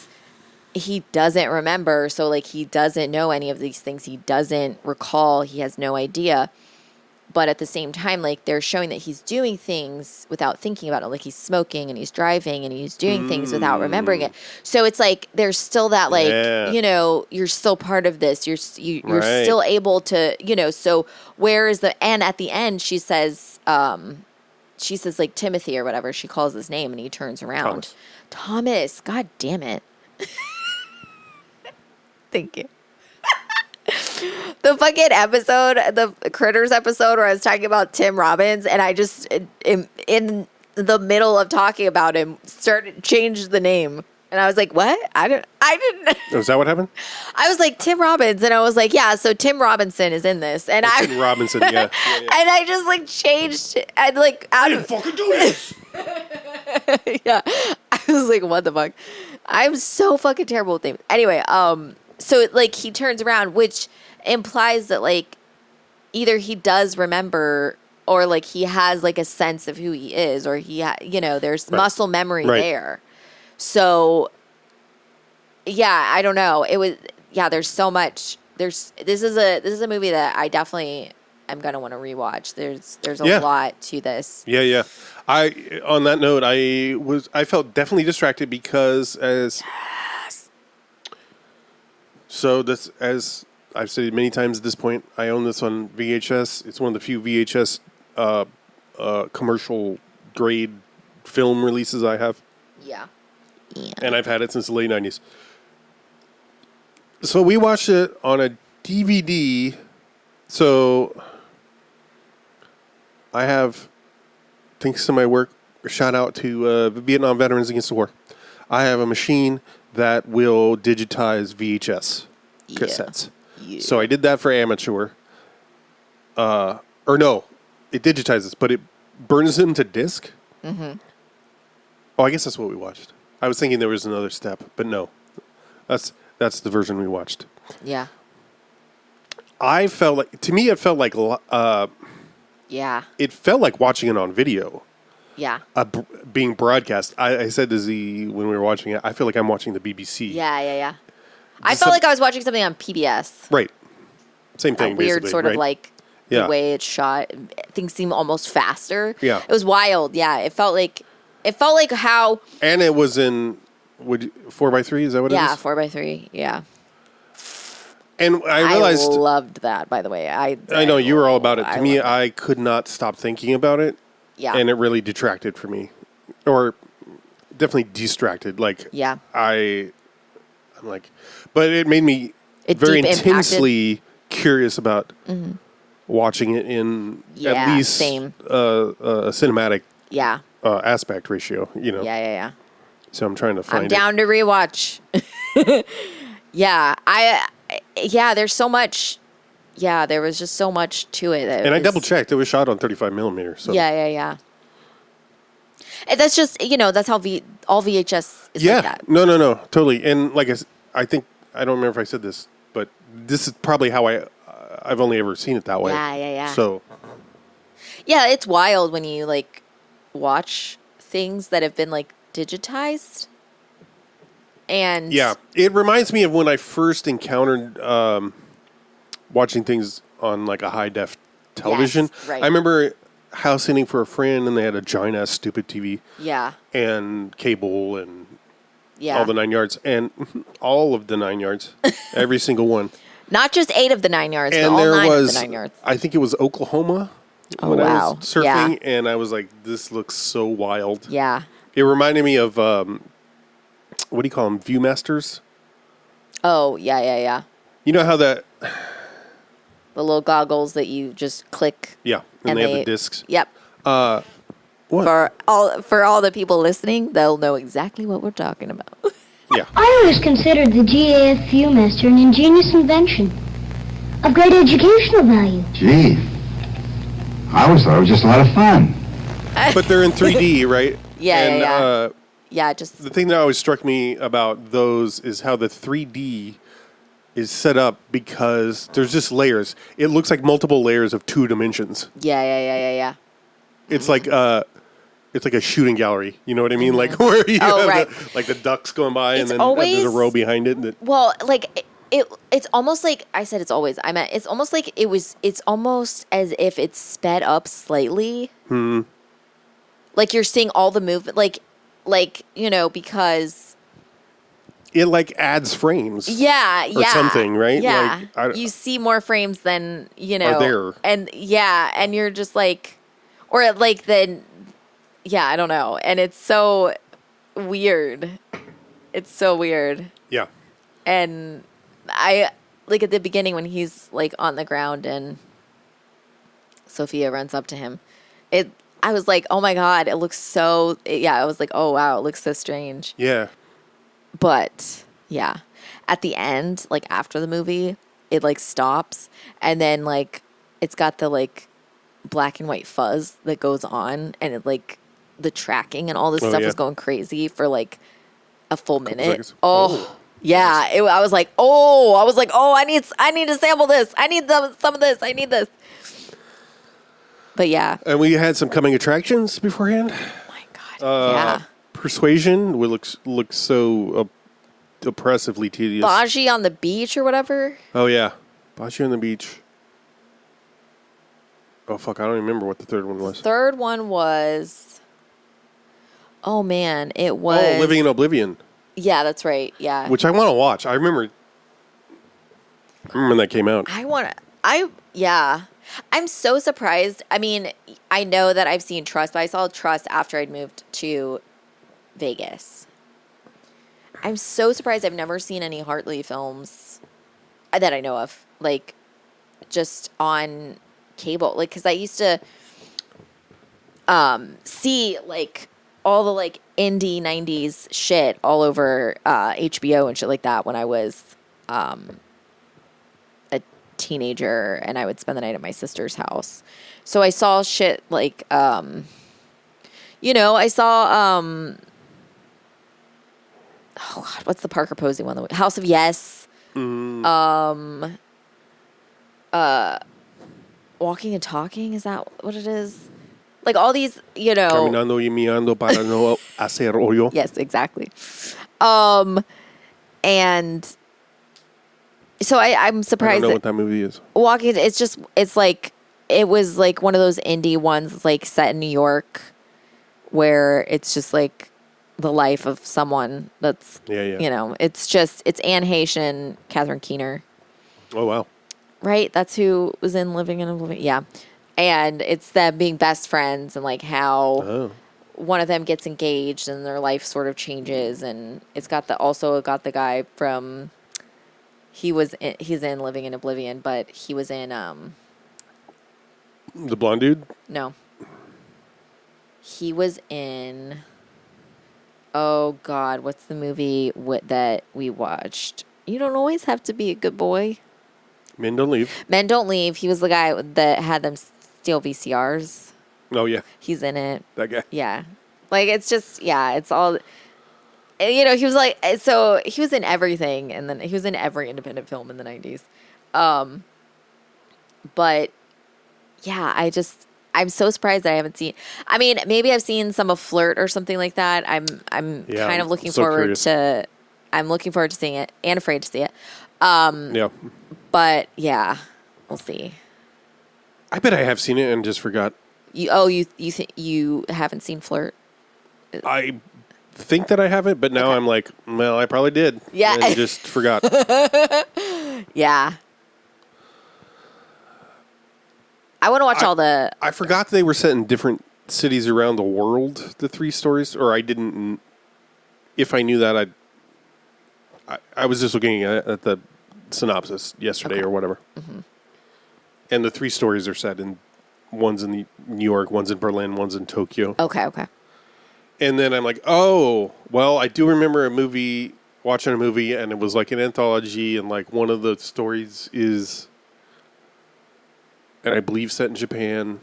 [SPEAKER 2] doesn't remember. So like, he doesn't know any of these things. He doesn't recall. He has no idea. But at the same time, like they're showing that he's doing things without thinking about it. Like he's smoking and he's driving and he's doing things without remembering it. So it's like, there's still that like, you know, you're still part of this. You're still able to, you know, so where is and at the end she says like Timothy or whatever, she calls his name, and he turns around. Thomas. God damn it. Thank you. The fucking episode, the Critters episode where I was talking about Tim Robbins, and I just, in the middle of talking about him, changed the name. And I was like, what? I didn't.
[SPEAKER 1] Oh, is that what happened?
[SPEAKER 2] I was like, Tim Robbins. And I was like, yeah, so Tim Robinson is in this. And
[SPEAKER 1] Tim Robinson, yeah.
[SPEAKER 2] And I just like changed and like out of
[SPEAKER 1] fucking do this.
[SPEAKER 2] yeah. I was like, what the fuck? I'm so fucking terrible with names. Anyway, so like he turns around, which implies that like either he does remember or like he has like a sense of who he is, or there's muscle memory there. So yeah, I don't know. There's so much. This is a movie that I definitely am gonna want to rewatch. There's a lot to this.
[SPEAKER 1] Yeah. On that note, I felt definitely distracted because as I've said many times at this point, I own this on VHS. It's one of the few VHS commercial grade film releases I have.
[SPEAKER 2] Yeah.
[SPEAKER 1] And I've had it since the late 90s. So we watched it on a DVD. So I have, thanks to my work, shout out to Vietnam Veterans Against the War. I have a machine that will digitize VHS cassettes. Yeah. So I did that for amateur. Or no, it digitizes, but it burns them to disc. Mm-hmm. Oh, I guess that's what we watched. I was thinking there was another step, but no. That's the version we watched.
[SPEAKER 2] Yeah.
[SPEAKER 1] It felt like it felt like watching it on video.
[SPEAKER 2] Yeah.
[SPEAKER 1] Being broadcast. I said to Z when we were watching it, I feel like I'm watching the BBC.
[SPEAKER 2] Yeah. I felt like I was watching something on PBS.
[SPEAKER 1] Right. Same thing,
[SPEAKER 2] weird sort of like
[SPEAKER 1] the
[SPEAKER 2] way it's shot. Things seem almost faster.
[SPEAKER 1] Yeah.
[SPEAKER 2] It was wild. Yeah. It felt like how.
[SPEAKER 1] And it was in 4x3. Is that what it is?
[SPEAKER 2] Yeah, 4x3. Yeah.
[SPEAKER 1] And I realized
[SPEAKER 2] I loved that. By the way, I
[SPEAKER 1] know you were all about it. To me, I could not stop thinking about it.
[SPEAKER 2] Yeah.
[SPEAKER 1] And it really detracted from me, or definitely distracted. Like I'm like, but it made me very intensely curious about watching it in at least a cinematic aspect ratio,
[SPEAKER 2] Yeah.
[SPEAKER 1] So I'm trying to find
[SPEAKER 2] I'm down to rewatch. There's so much. Yeah, there was just so much to it.
[SPEAKER 1] And I double checked. It was shot on 35 millimeter. So
[SPEAKER 2] yeah. And that's just that's how all VHS is like that.
[SPEAKER 1] No, totally. And like I think I don't remember if I said this, but this is probably how I've only ever seen it that way.
[SPEAKER 2] Yeah.
[SPEAKER 1] So
[SPEAKER 2] yeah, it's wild when you like watch things that have been like digitized. And
[SPEAKER 1] yeah, it reminds me of when I first encountered watching things on like a high def television.
[SPEAKER 2] Yes, right.
[SPEAKER 1] I remember house sitting for a friend, and they had a giant ass stupid TV.
[SPEAKER 2] Yeah.
[SPEAKER 1] And cable and all the 9 yards, and all of the 9 yards, every single one.
[SPEAKER 2] Not just 8 of the 9 yards,
[SPEAKER 1] and
[SPEAKER 2] but all
[SPEAKER 1] there
[SPEAKER 2] 9
[SPEAKER 1] was,
[SPEAKER 2] of the 9 yards.
[SPEAKER 1] I think it was Oklahoma.
[SPEAKER 2] Oh,
[SPEAKER 1] when
[SPEAKER 2] wow.
[SPEAKER 1] I was surfing, and I was like, "This looks so wild."
[SPEAKER 2] Yeah.
[SPEAKER 1] It reminded me of what do you call them? Viewmasters.
[SPEAKER 2] Oh yeah.
[SPEAKER 1] You know how that
[SPEAKER 2] the little goggles that you just click.
[SPEAKER 1] Yeah, and they have the discs.
[SPEAKER 2] Yep.
[SPEAKER 1] What?
[SPEAKER 2] For all the people listening, they'll know exactly what we're talking about.
[SPEAKER 1] Yeah.
[SPEAKER 6] I always considered the GAF Viewmaster an ingenious invention of great educational value.
[SPEAKER 7] Gee, I always thought it was just a lot of fun.
[SPEAKER 1] But they're in 3D, right?
[SPEAKER 2] Yeah. Just
[SPEAKER 1] the thing that always struck me about those is how the 3D is set up, because there's just layers. It looks like multiple layers of 2 dimensions.
[SPEAKER 2] Yeah.
[SPEAKER 1] It's like a shooting gallery. You know what I mean? Like where you have the ducks going by, and then there's a row behind it.
[SPEAKER 2] Well, like it's almost like I said. It's always I meant. It's almost like it's almost as if it's sped up slightly. Like you're seeing all the movement, like because
[SPEAKER 1] it like adds frames. Or something, right?
[SPEAKER 2] Yeah.
[SPEAKER 1] Like,
[SPEAKER 2] you see more frames than
[SPEAKER 1] are there.
[SPEAKER 2] And and you're just like, or like I don't know. And it's so weird. It's so weird.
[SPEAKER 1] Yeah.
[SPEAKER 2] And I like at the beginning when he's like on the ground and Sophia runs up to him. I was like, oh my God, it looks so. I was like, oh wow, it looks so strange.
[SPEAKER 1] Yeah.
[SPEAKER 2] But yeah, at the end, like after the movie, it like stops, and then like it's got the like black and white fuzz that goes on, and it like the tracking and all this stuff
[SPEAKER 1] yeah.
[SPEAKER 2] was going crazy for like a full minute.
[SPEAKER 1] seconds.
[SPEAKER 2] Oh. Yeah, I was like, oh, I need to sample this. I need some of this. I need this. But yeah.
[SPEAKER 1] And we had some coming attractions beforehand.
[SPEAKER 2] Oh my God. Yeah.
[SPEAKER 1] Persuasion looks so oppressively tedious.
[SPEAKER 2] Baji on the beach or whatever.
[SPEAKER 1] Oh yeah, Baji on the beach. Oh fuck, I don't even remember what the third one was.
[SPEAKER 2] Third one was. Oh man, it was.
[SPEAKER 1] Oh, Living in Oblivion.
[SPEAKER 2] Yeah, that's right. Yeah.
[SPEAKER 1] Which I want to watch. I remember when that came out.
[SPEAKER 2] Yeah. I'm so surprised. I mean, I know that I've seen Trust, but I saw Trust after I'd moved to Vegas. I'm so surprised I've never seen any Hartley films that I know of, like, just on cable. Like, because I used to see, like, all the, like, indie 90s shit all over HBO and shit like that when I was a teenager, and I would spend the night at my sister's house. So I saw shit like, I saw, oh God, what's the Parker Posey one? House of Yes. Walking and Talking, is that what it is? Like all these,
[SPEAKER 1] Caminando y mirando para no hacer hoyo.
[SPEAKER 2] Yes, exactly. And so I'm
[SPEAKER 1] I
[SPEAKER 2] surprised
[SPEAKER 1] don't know what that movie is.
[SPEAKER 2] Walking, it's like, it was like one of those indie ones, like set in New York, where it's just like the life of someone that's, it's Anne Heche, Catherine Keener.
[SPEAKER 1] Oh wow.
[SPEAKER 2] Right? That's who was in Living in Oblivion. Yeah. And it's them being best friends and like how one of them gets engaged and their life sort of changes. And it's got the guy from, he's in Living in Oblivion, but he was in,
[SPEAKER 1] The blonde dude?
[SPEAKER 2] no, he was in, oh God, what's the movie that we watched? You Don't Always Have to Be a Good Boy.
[SPEAKER 1] Men Don't Leave.
[SPEAKER 2] Men Don't Leave. He was the guy that had them steal VCRs.
[SPEAKER 1] Oh yeah.
[SPEAKER 2] He's in it.
[SPEAKER 1] That guy.
[SPEAKER 2] Yeah. Like, it's just, yeah, it's all, he was like, so he was in everything, and then he was in every independent film in the 90s. But yeah, I'm so surprised that I haven't seen, I mean, maybe I've seen some of Flirt or something like that. I'm kind of looking forward to seeing it and afraid to see it.
[SPEAKER 1] Yeah.
[SPEAKER 2] But yeah, we'll see.
[SPEAKER 1] I bet I have seen it and just forgot.
[SPEAKER 2] You haven't seen Flirt?
[SPEAKER 1] I think that I haven't, but now I'm like, well, I probably did.
[SPEAKER 2] Yeah.
[SPEAKER 1] And just forgot.
[SPEAKER 2] Yeah. I want to watch all the...
[SPEAKER 1] I forgot they were set in different cities around the world, the three stories, or I didn't... If I knew that, I was just looking at the synopsis yesterday or whatever. Mm-hmm. And the three stories are set in... One's in New York, one's in Berlin, one's in Tokyo.
[SPEAKER 2] Okay.
[SPEAKER 1] And then I'm like, oh, well, I do remember watching a movie, and it was like an anthology, and like one of the stories is... And I believe set in Japan.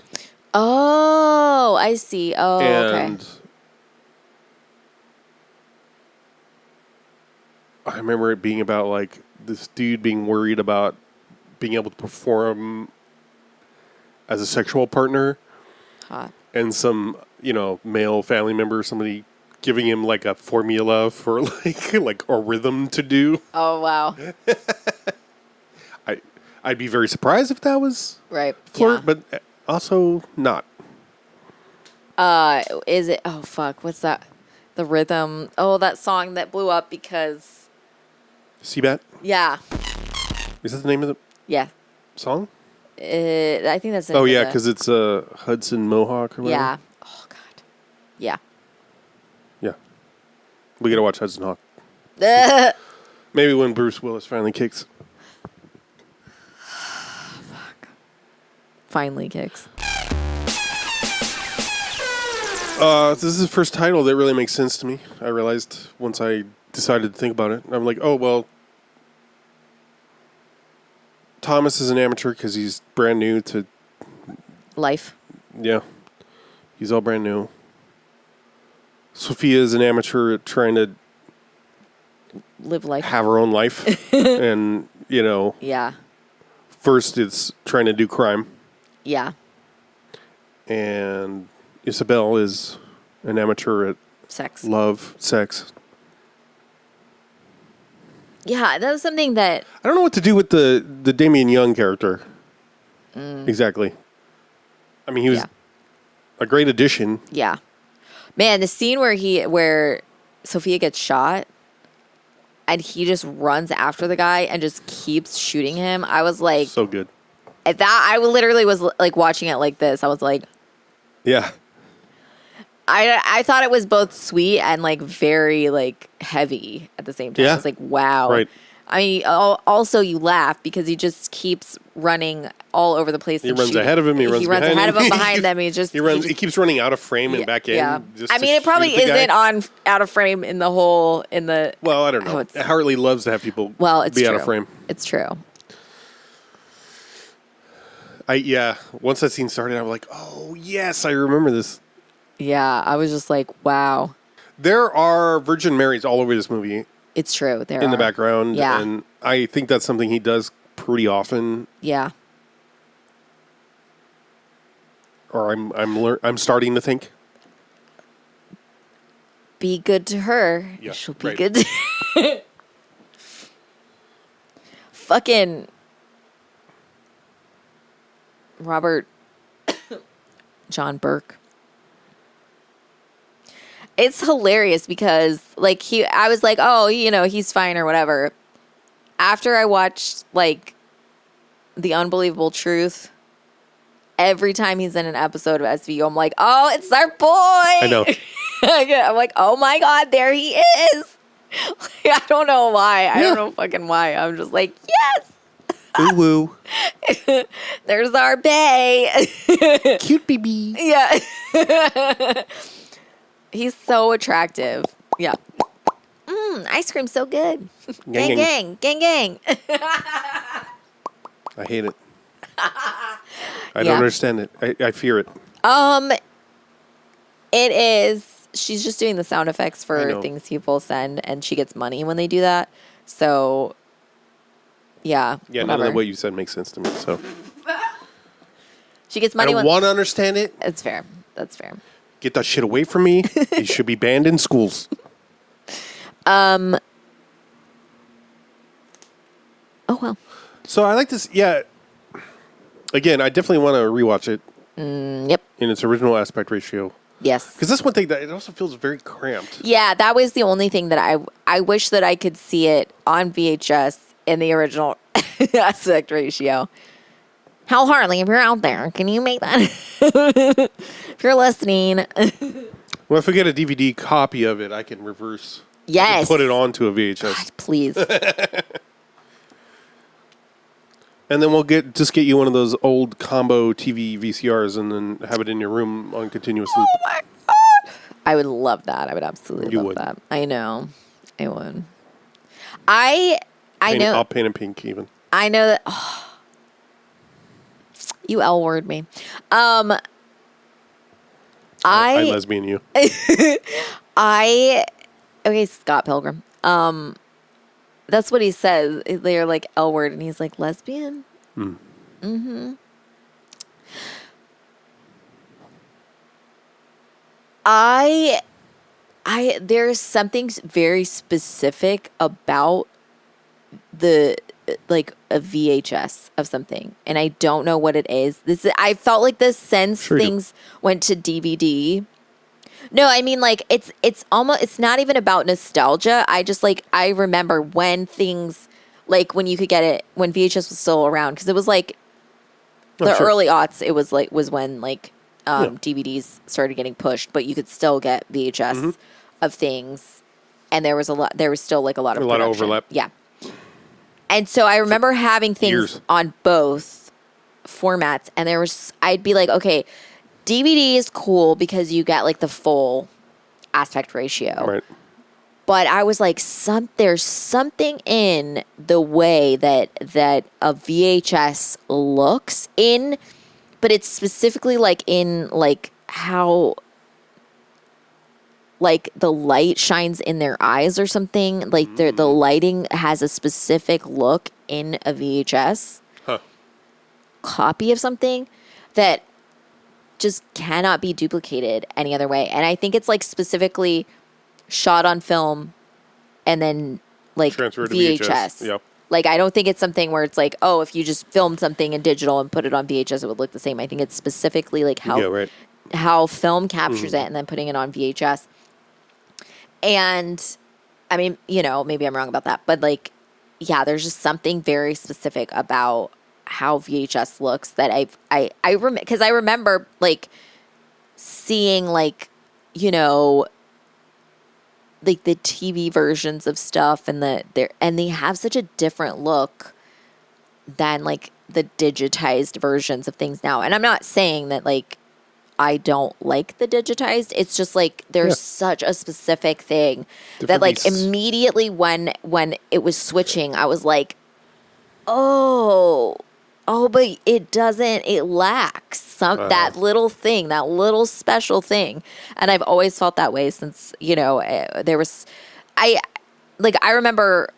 [SPEAKER 2] Oh, I see. Oh,
[SPEAKER 1] and
[SPEAKER 2] okay.
[SPEAKER 1] I remember it being about like this dude being worried about being able to perform as a sexual partner.
[SPEAKER 2] Hot.
[SPEAKER 1] And some, male family member, somebody giving him like a formula for like a rhythm to do.
[SPEAKER 2] Oh, wow.
[SPEAKER 1] I'd be very surprised if that was
[SPEAKER 2] right.
[SPEAKER 1] Flirt,
[SPEAKER 2] Yeah.
[SPEAKER 1] but also not.
[SPEAKER 2] Is it? Oh fuck! What's that? The rhythm. Oh, that song that blew up because.
[SPEAKER 1] Seabat?
[SPEAKER 2] Yeah.
[SPEAKER 1] Is that the name of the song?
[SPEAKER 2] I think that's.
[SPEAKER 1] Oh yeah, because it's Hudson Mohawk or whatever.
[SPEAKER 2] Yeah. Oh god. Yeah.
[SPEAKER 1] Yeah. We gotta watch Hudson Hawk. Maybe when Bruce Willis finally kicks.
[SPEAKER 2] Finally kicks.
[SPEAKER 1] This is the first title that really makes sense to me. I realized once I decided to think about it. And I'm like, oh, well, Thomas is an amateur because he's brand new to,
[SPEAKER 2] Life.
[SPEAKER 1] yeah, he's all brand new. Sophia is an amateur at trying to
[SPEAKER 2] Live life.
[SPEAKER 1] have her own life. And,
[SPEAKER 2] Yeah.
[SPEAKER 1] first it's trying to do crime.
[SPEAKER 2] Yeah.
[SPEAKER 1] And Isabel is an amateur at
[SPEAKER 2] Sex.
[SPEAKER 1] love, sex.
[SPEAKER 2] Yeah, that was something that
[SPEAKER 1] I don't know what to do with the Damien Young character. Exactly. I mean, he was
[SPEAKER 2] Yeah.
[SPEAKER 1] a great addition.
[SPEAKER 2] yeah. Man, the scene where Sophia gets shot and he just runs after the guy and just keeps shooting him. I was like,
[SPEAKER 1] So good.
[SPEAKER 2] at that I literally was like watching it like this. I was like,
[SPEAKER 1] Yeah.
[SPEAKER 2] I thought it was both sweet and like very like heavy at the same time.
[SPEAKER 1] Yeah.
[SPEAKER 2] I was like, wow.
[SPEAKER 1] Right.
[SPEAKER 2] I mean, also you laugh because he just keeps running all over the place.
[SPEAKER 1] He
[SPEAKER 2] and
[SPEAKER 1] runs
[SPEAKER 2] shooting.
[SPEAKER 1] ahead of him. He runs
[SPEAKER 2] ahead
[SPEAKER 1] behind
[SPEAKER 2] of
[SPEAKER 1] him.
[SPEAKER 2] him, behind them. He just
[SPEAKER 1] He keeps running out of frame and back in.
[SPEAKER 2] Yeah.
[SPEAKER 1] just
[SPEAKER 2] I
[SPEAKER 1] to
[SPEAKER 2] mean, it probably
[SPEAKER 1] shoot the guy.
[SPEAKER 2] isn't out of frame in the whole
[SPEAKER 1] Well, I don't know.
[SPEAKER 2] it's-
[SPEAKER 1] Hartley loves to have people
[SPEAKER 2] Well, it's
[SPEAKER 1] be
[SPEAKER 2] true.
[SPEAKER 1] out of frame.
[SPEAKER 2] It's true.
[SPEAKER 1] Once that scene started, I was like, oh, yes, I remember this.
[SPEAKER 2] Yeah, I was just like, wow.
[SPEAKER 1] There are Virgin Marys all over this movie
[SPEAKER 2] It's true. There
[SPEAKER 1] in the
[SPEAKER 2] are.
[SPEAKER 1] background.
[SPEAKER 2] Yeah.
[SPEAKER 1] And I think that's something he does pretty often,
[SPEAKER 2] Yeah.
[SPEAKER 1] or I'm starting to think.
[SPEAKER 2] Be good to her.
[SPEAKER 1] Yeah,
[SPEAKER 2] She'll be
[SPEAKER 1] right.
[SPEAKER 2] good to Fucking Robert John Burke. It's hilarious because like I was like, oh, he's fine or whatever. After I watched like The Unbelievable Truth, every time he's in an episode of SVU, I'm like, oh, it's our boy.
[SPEAKER 1] I know.
[SPEAKER 2] I'm like, oh my God, there he is. I don't know why. I don't know fucking why. I'm just like, yes,
[SPEAKER 1] Ooh, woo.
[SPEAKER 2] there's our bae.
[SPEAKER 1] Cute baby.
[SPEAKER 2] Yeah. He's so attractive. Yeah. Ice cream's so good.
[SPEAKER 1] Gang,
[SPEAKER 2] Gang, gang, gang, gang.
[SPEAKER 1] I hate it. I
[SPEAKER 2] Yeah.
[SPEAKER 1] don't understand it. I fear it.
[SPEAKER 2] It is. She's just doing the sound effects
[SPEAKER 1] I
[SPEAKER 2] for
[SPEAKER 1] know.
[SPEAKER 2] things people send, and she gets money when they do that. So, yeah.
[SPEAKER 1] Yeah, none
[SPEAKER 2] whatever.
[SPEAKER 1] of what you said makes sense to me. So
[SPEAKER 2] She gets
[SPEAKER 1] I
[SPEAKER 2] money
[SPEAKER 1] don't
[SPEAKER 2] when.
[SPEAKER 1] want to understand it.
[SPEAKER 2] It's fair. That's fair.
[SPEAKER 1] Get that shit away from me. It should be banned in schools.
[SPEAKER 2] Oh well.
[SPEAKER 1] So I like this. Yeah. Again, I definitely want to rewatch it
[SPEAKER 2] Yep.
[SPEAKER 1] in its original aspect ratio.
[SPEAKER 2] Yes.
[SPEAKER 1] Because that's one thing that it also feels very cramped.
[SPEAKER 2] Yeah, that was the only thing that I wish that I could see it on VHS in the original aspect ratio. Hal Hartley, if you're out there, can you make that? If you're listening.
[SPEAKER 1] Well, if I get a DVD copy of it, I can reverse.
[SPEAKER 2] Yes.
[SPEAKER 1] Put it onto a VHS.
[SPEAKER 2] God, please.
[SPEAKER 1] And then we'll get you one of those old combo TV VCRs and then have it in your room on continuous loop.
[SPEAKER 2] Oh my God. I would love that. I would absolutely
[SPEAKER 1] You
[SPEAKER 2] love
[SPEAKER 1] would.
[SPEAKER 2] that. I know. I would. I know.
[SPEAKER 1] I'll paint it pink even.
[SPEAKER 2] I know that. Oh, you L word me.
[SPEAKER 1] I lesbian you.
[SPEAKER 2] Okay, Scott Pilgrim. That's what he says. They're like L word, and he's like lesbian. Mm-hmm. There's something very specific about the like a VHS of something, and I don't know what it is. I felt like this since
[SPEAKER 1] Sure you do.
[SPEAKER 2] things went to DVD. No, I mean like it's not even about nostalgia. I remember when things like when you could get it when VHS was still around because it was like the
[SPEAKER 1] sure.
[SPEAKER 2] early aughts. It was when like
[SPEAKER 1] Yeah.
[SPEAKER 2] DVDs started getting pushed, but you could still get VHS
[SPEAKER 1] Mm-hmm.
[SPEAKER 2] of things, and there was still like a lot of
[SPEAKER 1] A lot of
[SPEAKER 2] production.
[SPEAKER 1] overlap.
[SPEAKER 2] Yeah, and so I remember having things
[SPEAKER 1] Years.
[SPEAKER 2] on both formats, and I'd be like, okay, DVD is cool because you get like the full aspect ratio,
[SPEAKER 1] Right.
[SPEAKER 2] But I was like, there's something in the way that a VHS looks in, but it's specifically like in like how like the light shines in their eyes or something. Like the lighting has a specific look in a VHS copy of something that just cannot be duplicated any other way. And I think it's like specifically shot on film and then like
[SPEAKER 1] Transferred to
[SPEAKER 2] VHS.
[SPEAKER 1] Yep.
[SPEAKER 2] Like, I don't think it's something where it's like, oh, if you just filmed something in digital and put it on VHS, it would look the same. I think it's specifically like how film captures it and then putting it on VHS. And I mean, you know, maybe I'm wrong about that, but like, yeah, there's just something very specific about how VHS looks that because I remember like seeing like, you know, like the TV versions of stuff and they have such a different look than like the digitized versions of things now. And I'm not saying that like I don't like the digitized. It's just like there's such a specific thing that like immediately when it was switching, I was like, oh, but it lacks that little thing, that little special thing. And I've always felt that way since, you know, I remember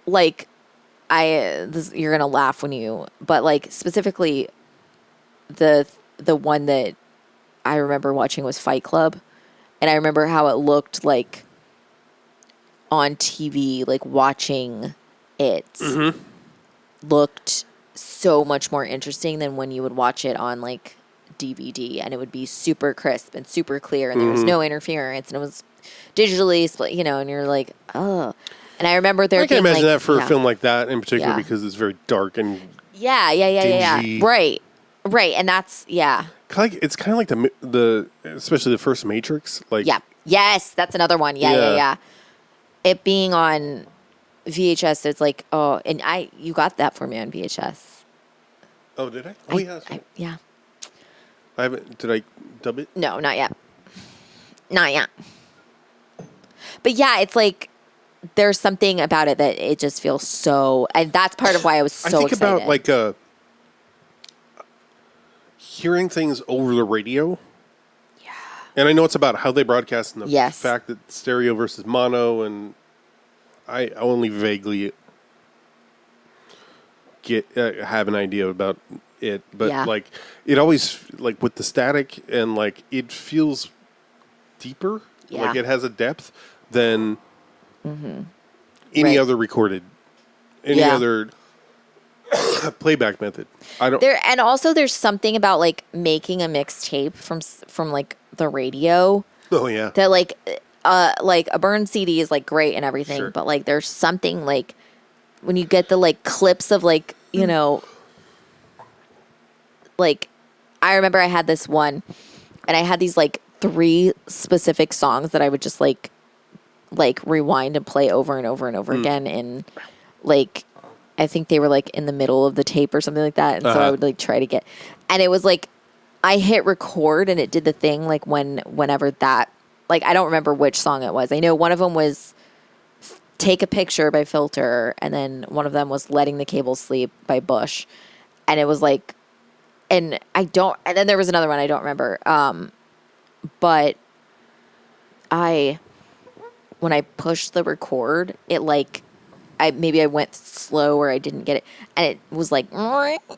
[SPEAKER 2] like, you're going to laugh but like specifically the one that I remember watching was Fight Club. And I remember how it looked like on TV, like watching it looked so much more interesting than when you would watch it on like DVD, and it would be super crisp and super clear and there was no interference and it was digitally split, you know, and you're like, oh. And I remember I
[SPEAKER 1] can imagine that for a film like that in particular because it's very dark and dingy.
[SPEAKER 2] Right. And that's
[SPEAKER 1] it's kind of like the especially the first Matrix, like
[SPEAKER 2] yes, that's another one. Yeah. It being on VHS, it's like, oh, and you got that for me on VHS.
[SPEAKER 1] Oh, did I? Oh,
[SPEAKER 2] yeah.
[SPEAKER 1] I haven't. Did I dub it?
[SPEAKER 2] No, not yet. But yeah, it's like there's something about it that it just feels so, and that's part of why I was so excited.
[SPEAKER 1] I think about like hearing things over the radio. Yeah. And I know it's about how they broadcast and the fact that stereo versus mono, and I only vaguely have an idea about it, but like it always like with the static and like it feels deeper, like it has a depth than any other recorded, other playback method. I don't.
[SPEAKER 2] And also there's something about like making a mixtape from like the radio.
[SPEAKER 1] Oh yeah.
[SPEAKER 2] That like a burned CD is like great and everything, but like there's something like when you get the like clips of like, you know, like I remember I had this one and I had these like 3 specific songs that I would just like rewind and play over and over and over again. And like, I think they were like in the middle of the tape or something like that. And so I would like try to get, and it was like, I hit record and it did the thing like whenever that, like, I don't remember which song it was. I know one of them was Take a Picture by Filter, and then one of them was Letting the Cable Sleep by Bush. And it was like, and then there was another one I don't remember. But when I pushed the record, it like, I went slow or I didn't get it. And it was like,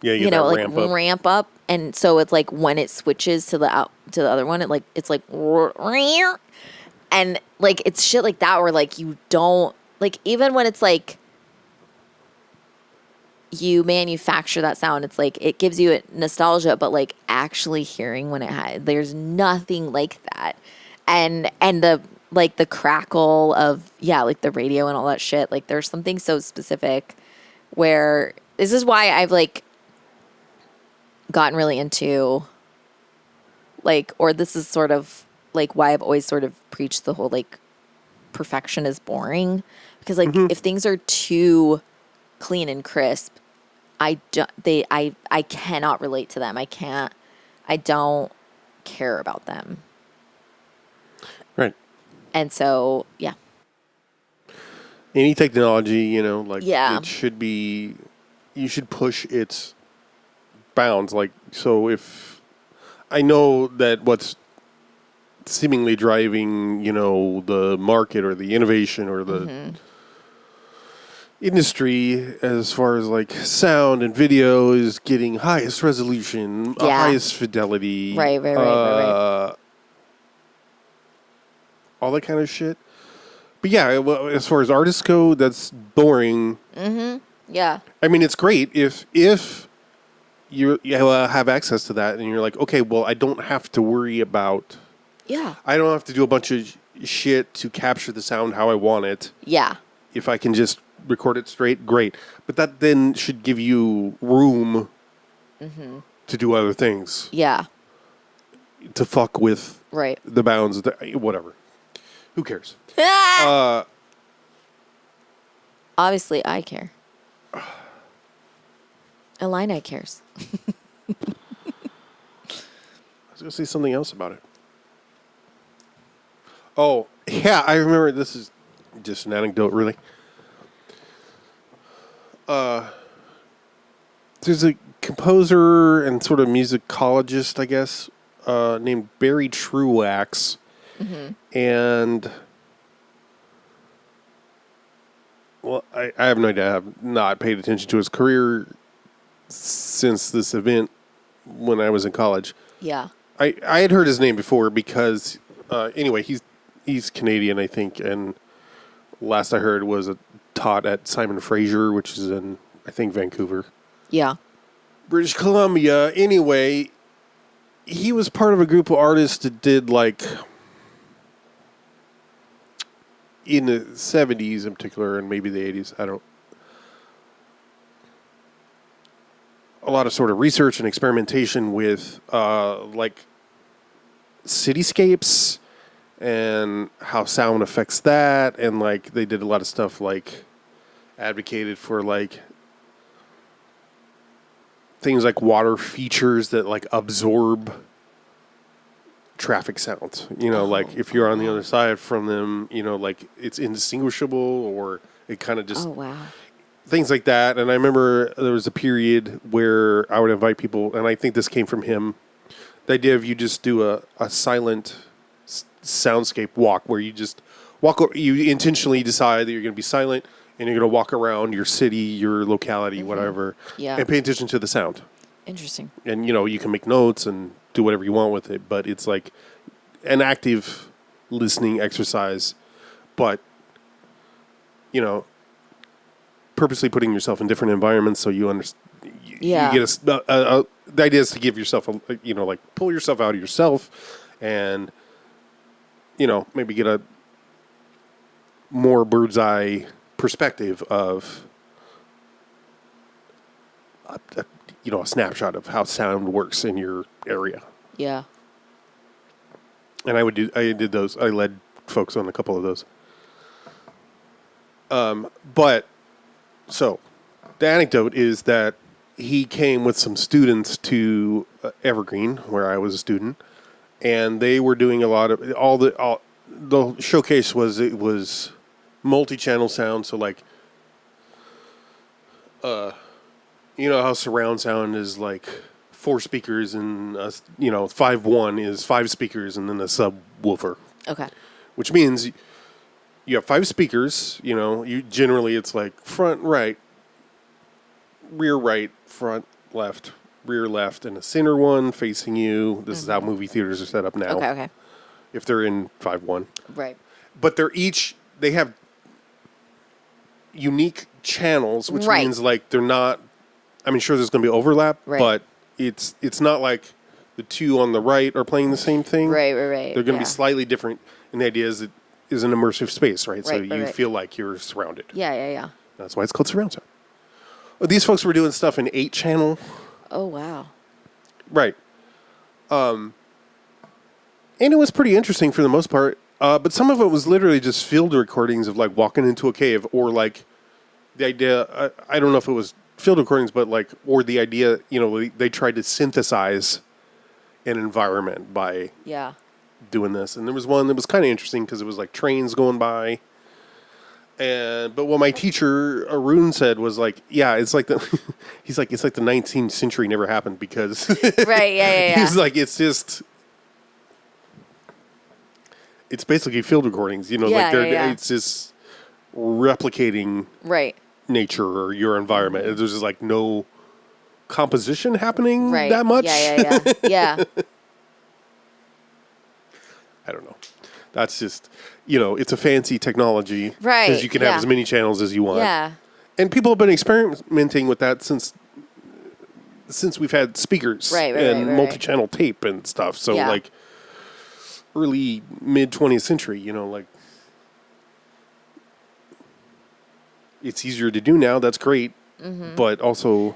[SPEAKER 2] you know, like ramp up. And so it's like when it switches to the other one, it's like, and like it's shit like that where like you don't like, even when it's like you manufacture that sound, it's like it gives you a nostalgia, but like actually hearing when there's nothing like that. And the like the crackle of like the radio and all that shit, like there's something so specific where this is why I've like gotten really into like, or this is sort of like why I've always sort of preached the whole like perfection is boring, because like if things are too clean and crisp, I cannot relate to them. I don't care about them.
[SPEAKER 1] Right.
[SPEAKER 2] And so, yeah.
[SPEAKER 1] any technology, you know, like
[SPEAKER 2] Yeah.
[SPEAKER 1] it should be, you should push its bounds. Like, so if I know that what's seemingly driving, you know, the market or the innovation or the industry as far as like sound and video is getting highest resolution,
[SPEAKER 2] Yeah.
[SPEAKER 1] highest fidelity,
[SPEAKER 2] Right.
[SPEAKER 1] all that kind of shit. But yeah, well, as far as artists go, that's boring.
[SPEAKER 2] Yeah.
[SPEAKER 1] I mean, it's great if you have access to that and you're like, okay, well, I don't have to worry about.
[SPEAKER 2] Yeah.
[SPEAKER 1] I don't have to do a bunch of shit to capture the sound how I want it.
[SPEAKER 2] Yeah.
[SPEAKER 1] If I can just record it straight, great. But that then should give you room to do other things,
[SPEAKER 2] Yeah.
[SPEAKER 1] to fuck with
[SPEAKER 2] Right.
[SPEAKER 1] the bounds, whatever. Who cares?
[SPEAKER 2] Obviously, I care. Illini cares.
[SPEAKER 1] I was going to say something else about it. Oh, yeah, I remember. This is just an anecdote, really. There's a composer and sort of musicologist, I guess, named Barry Truax. And, well, I have no idea. I have not paid attention to his career since this event when I was in college.
[SPEAKER 2] Yeah.
[SPEAKER 1] I had heard his name before because, anyway, he's Canadian, I think, and last I heard was taught at Simon Fraser, which is in, I think, Vancouver,
[SPEAKER 2] Yeah.
[SPEAKER 1] British Columbia. Anyway, he was part of a group of artists that did, like, in the 70s in particular, and maybe the 80s, a lot of sort of research and experimentation with, like, cityscapes and how sound affects that, and like they did a lot of stuff like advocated for like things like water features that like absorb traffic sounds, you know, like if you're on the other side from them, you know, like it's indistinguishable, or it kind of just
[SPEAKER 2] Oh, wow.
[SPEAKER 1] things like that. And I remember there was a period where I would invite people, and I think this came from him, the idea of you just do a silent soundscape walk where you just walk, you intentionally decide that you're going to be silent and you're going to walk around your city, your locality, whatever,
[SPEAKER 2] Yeah.
[SPEAKER 1] and pay attention to the sound.
[SPEAKER 2] Interesting.
[SPEAKER 1] And, you know, you can make notes and do whatever you want with it, but it's like an active listening exercise, but, you know, purposely putting yourself in different environments so you understand.
[SPEAKER 2] Yeah.
[SPEAKER 1] You get the idea is to give yourself you know, like pull yourself out of yourself and, you know, maybe get a more bird's eye perspective of, you know, a snapshot of how sound works in your area.
[SPEAKER 2] Yeah.
[SPEAKER 1] And I did those. I led folks on a couple of those. But so the anecdote is that he came with some students to Evergreen, where I was a student, and they were doing a lot of the showcase was multi-channel sound. So like, you know how surround sound is like 4 speakers and 5.1 is 5 speakers and then a subwoofer.
[SPEAKER 2] Okay.
[SPEAKER 1] Which means you have 5 speakers. You know, it's like front right, rear right, front left, rear left, and a center one facing you. This is how movie theaters are set up now.
[SPEAKER 2] Okay.
[SPEAKER 1] If they're in 5.1.
[SPEAKER 2] Right.
[SPEAKER 1] But they have unique channels, which
[SPEAKER 2] Right.
[SPEAKER 1] means like they're not, I mean, sure there's going to be overlap,
[SPEAKER 2] Right.
[SPEAKER 1] but it's not like the 2 on the right are playing the same thing.
[SPEAKER 2] Right.
[SPEAKER 1] They're going to be slightly different, and the idea is it is an immersive space, right? So you feel like you're surrounded.
[SPEAKER 2] Yeah.
[SPEAKER 1] That's why it's called surround sound. These folks were doing stuff in 8-channel.
[SPEAKER 2] Oh, wow.
[SPEAKER 1] Right. And it was pretty interesting for the most part. But some of it was literally just field recordings of like walking into a cave, or like the idea, I don't know if it was field recordings, but like, or the idea, you know, they tried to synthesize an environment by doing this. And there was one that was kind of interesting because it was like trains going by. But what my teacher Arun said was like, yeah, it's like the he's like, it's like the 19th century never happened because
[SPEAKER 2] Right. Yeah.
[SPEAKER 1] he's like, it's basically field recordings, you know,
[SPEAKER 2] Yeah,
[SPEAKER 1] like they're
[SPEAKER 2] yeah.
[SPEAKER 1] it's just replicating
[SPEAKER 2] Right.
[SPEAKER 1] nature or your environment. There's just like no composition happening
[SPEAKER 2] Right.
[SPEAKER 1] that much.
[SPEAKER 2] Yeah. Yeah.
[SPEAKER 1] I don't know. That's just, you know, it's a fancy technology.
[SPEAKER 2] Right,
[SPEAKER 1] Because you can have
[SPEAKER 2] yeah.
[SPEAKER 1] as many channels as you want.
[SPEAKER 2] Yeah.
[SPEAKER 1] And people have been experimenting with that since we've had speakers and
[SPEAKER 2] right.
[SPEAKER 1] multi-channel tape and stuff. So
[SPEAKER 2] Yeah.
[SPEAKER 1] like early mid 20th century, you know, like it's easier to do now. That's great.
[SPEAKER 2] Mm-hmm.
[SPEAKER 1] But also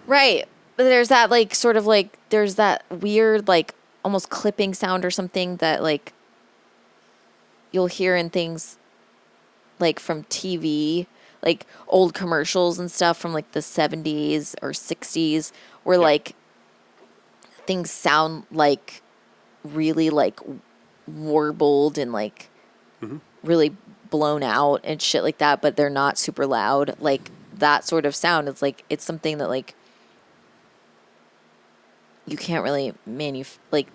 [SPEAKER 2] Right. But there's that like sort of like there's that weird like almost clipping sound or something that like you'll hear in things like from TV, like old commercials and stuff from like the 70s or 60s where like things sound like really like warbled and like really blown out and shit like that, but they're not super loud. Like that sort of sound, it's like it's something that like you can't really like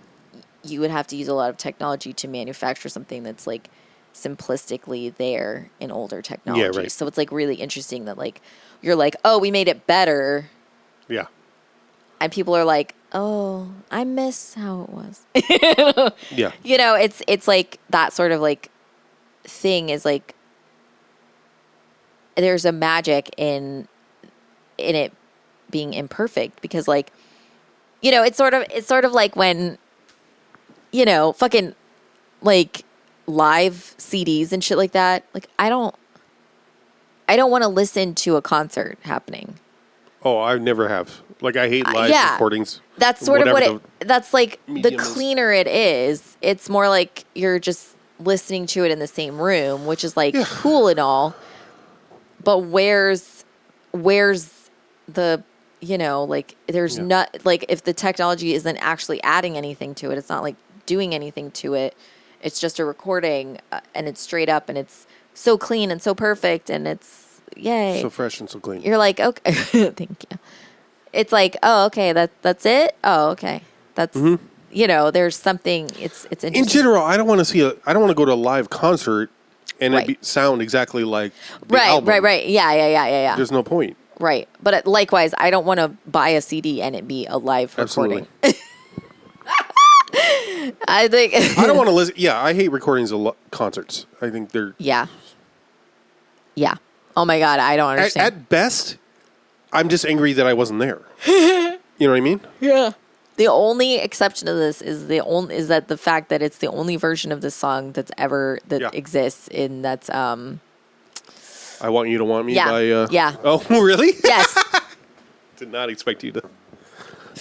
[SPEAKER 2] you would have to use a lot of technology to manufacture something that's like simplistically there in older technology.
[SPEAKER 1] Yeah, right.
[SPEAKER 2] So it's like really interesting that like you're like, oh, we made it better,
[SPEAKER 1] yeah.
[SPEAKER 2] and people are like, oh, I miss how it was.
[SPEAKER 1] Yeah.
[SPEAKER 2] You know, it's like that sort of like thing is like there's a magic in it being imperfect because like, you know, it's sort of like when, you know, fucking like live CDs and shit like that. Like I don't want to listen to a concert happening.
[SPEAKER 1] Oh, I never have. Like I hate live
[SPEAKER 2] yeah.
[SPEAKER 1] recordings.
[SPEAKER 2] That's sort of what
[SPEAKER 1] Whatever
[SPEAKER 2] that's like the
[SPEAKER 1] medium is.
[SPEAKER 2] cleaner it is. It's more like you're just listening to it in the same room, which is like cool and all. But where's the, you know, like there's not like if the technology isn't actually adding anything to it, it's not like doing anything to it. It's just a recording and it's straight up and it's so clean and so perfect and it's yay.
[SPEAKER 1] So fresh and so clean.
[SPEAKER 2] You're like, okay, thank you. It's like, oh, okay, that's it. Oh, okay, that's you know, there's something. It's interesting.
[SPEAKER 1] In general, I don't want to go to a live concert and
[SPEAKER 2] Right.
[SPEAKER 1] it sound exactly like the album.
[SPEAKER 2] right. Yeah.
[SPEAKER 1] There's no point.
[SPEAKER 2] Right, but likewise, I don't want to buy a CD and it be a live recording.
[SPEAKER 1] Absolutely.
[SPEAKER 2] I think
[SPEAKER 1] I don't want to listen. Yeah, I hate recordings of concerts. I think they're
[SPEAKER 2] yeah. Oh my god, I don't understand.
[SPEAKER 1] at best. I'm just angry that I wasn't there. You know what I mean?
[SPEAKER 2] Yeah. The only exception to this is that the fact that it's the only version of this song that
[SPEAKER 1] Yeah.
[SPEAKER 2] exists in that's
[SPEAKER 1] I Want You to Want Me
[SPEAKER 2] Yeah.
[SPEAKER 1] by
[SPEAKER 2] Yeah.
[SPEAKER 1] Oh, really?
[SPEAKER 2] yes.
[SPEAKER 1] Did not expect you to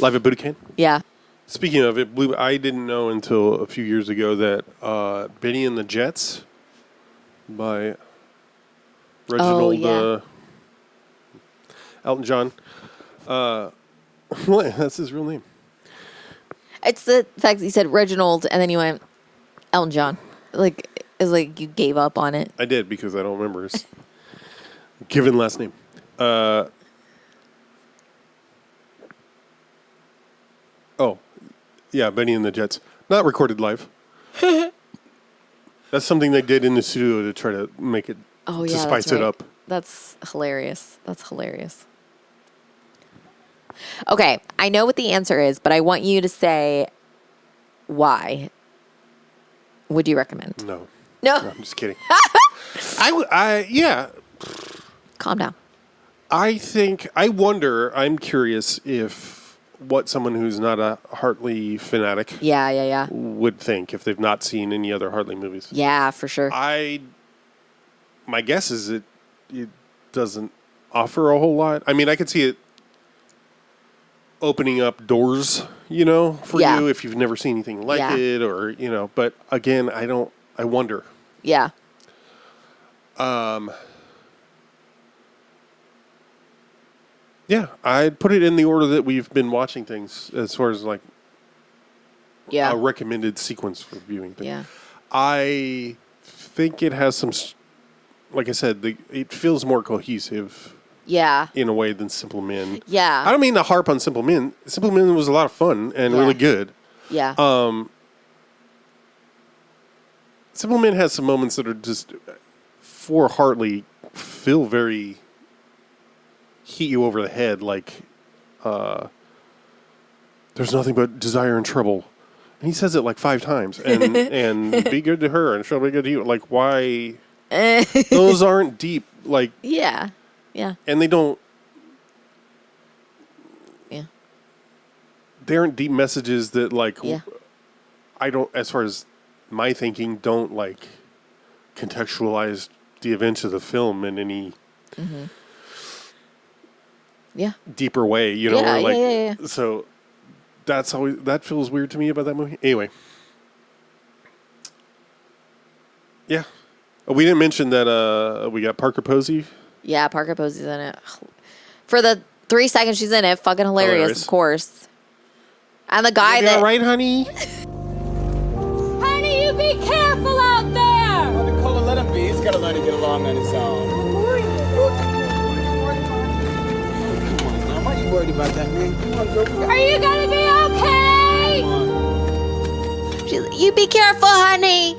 [SPEAKER 1] live at Budokan.
[SPEAKER 2] Yeah.
[SPEAKER 1] Speaking of it, I didn't know until a few years ago that Benny and the Jets by Reginald
[SPEAKER 2] yeah.
[SPEAKER 1] Elton John. What? That's his real name.
[SPEAKER 2] It's the fact that you said Reginald and then you went Elton John. Like it's like you gave up on it.
[SPEAKER 1] I did because I don't remember his given last name. Oh, yeah, Benny and the Jets. Not recorded live. That's something they did in the studio to try to make it,
[SPEAKER 2] Oh
[SPEAKER 1] to
[SPEAKER 2] yeah,
[SPEAKER 1] spice
[SPEAKER 2] that's
[SPEAKER 1] it
[SPEAKER 2] right.
[SPEAKER 1] up.
[SPEAKER 2] That's hilarious. Okay, I know what the answer is, but I want you to say why would you recommend?
[SPEAKER 1] No,
[SPEAKER 2] No,
[SPEAKER 1] I'm just kidding. Yeah.
[SPEAKER 2] calm down.
[SPEAKER 1] I wonder, I'm curious if what someone who's not a Hartley fanatic
[SPEAKER 2] Yeah.
[SPEAKER 1] would think if they've not seen any other Hartley movies.
[SPEAKER 2] Yeah, for sure.
[SPEAKER 1] My guess is it doesn't offer a whole lot. I mean, I could see it opening up doors, you know, for
[SPEAKER 2] Yeah.
[SPEAKER 1] you if you've never seen anything like
[SPEAKER 2] Yeah.
[SPEAKER 1] it or, you know, but again, I wonder.
[SPEAKER 2] Yeah.
[SPEAKER 1] Yeah, I'd put it in the order that we've been watching things as far as like
[SPEAKER 2] Yeah.
[SPEAKER 1] a recommended sequence for viewing. But
[SPEAKER 2] Yeah.
[SPEAKER 1] I think it has some like I said, it feels more cohesive
[SPEAKER 2] Yeah.
[SPEAKER 1] in a way than Simple Men.
[SPEAKER 2] Yeah.
[SPEAKER 1] I don't mean to harp on Simple Men. Simple Men was a lot of fun and really good.
[SPEAKER 2] Yeah.
[SPEAKER 1] Simple Men has some moments that are just, for Hartley, feel very hit you over the head. Like, there's nothing but desire and trouble. And he says it like 5 times. And be good to her and she'll be good to you. Like, why? Those aren't deep. Like,
[SPEAKER 2] yeah. Yeah.
[SPEAKER 1] and they don't.
[SPEAKER 2] Yeah.
[SPEAKER 1] They aren't deep messages that, like,
[SPEAKER 2] Yeah.
[SPEAKER 1] I don't, as far as my thinking, don't, like, contextualize the events of the film in any
[SPEAKER 2] Yeah.
[SPEAKER 1] deeper way, you know?
[SPEAKER 2] Yeah,
[SPEAKER 1] or like,
[SPEAKER 2] yeah.
[SPEAKER 1] So that's always, that feels weird to me about that movie. Anyway. Yeah. Oh, we didn't mention that we got Parker Posey.
[SPEAKER 2] Yeah, Parker Posey's in it. For the 3 seconds she's in it, fucking hilarious. Of course. And the guy that...
[SPEAKER 1] All right, honey?
[SPEAKER 8] Honey, you be careful out there!
[SPEAKER 9] Well, Nicole, let him be. He's got to learn to get along on his own. Come on, now. Why are you worried about that, man? Come on, girl.
[SPEAKER 8] Are you gonna be okay?
[SPEAKER 2] You be careful, honey.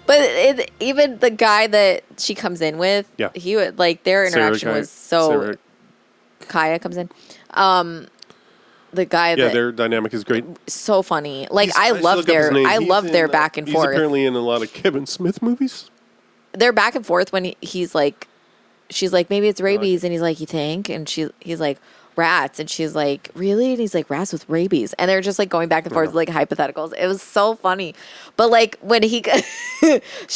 [SPEAKER 2] But even the guy that she comes in with, he would, like, their interaction was so... Kaya comes in. The guy that...
[SPEAKER 1] their dynamic is great.
[SPEAKER 2] So funny. Like, I love their back and forth.
[SPEAKER 1] He's apparently in a lot of Kevin Smith movies.
[SPEAKER 2] They're back and forth when he's like... She's like, maybe it's rabies. And he's like, you think? And he's like, rats. And she's like, really? And he's like, rats with rabies. And they're just like going back and forth with like hypotheticals. It was so funny. But like when she's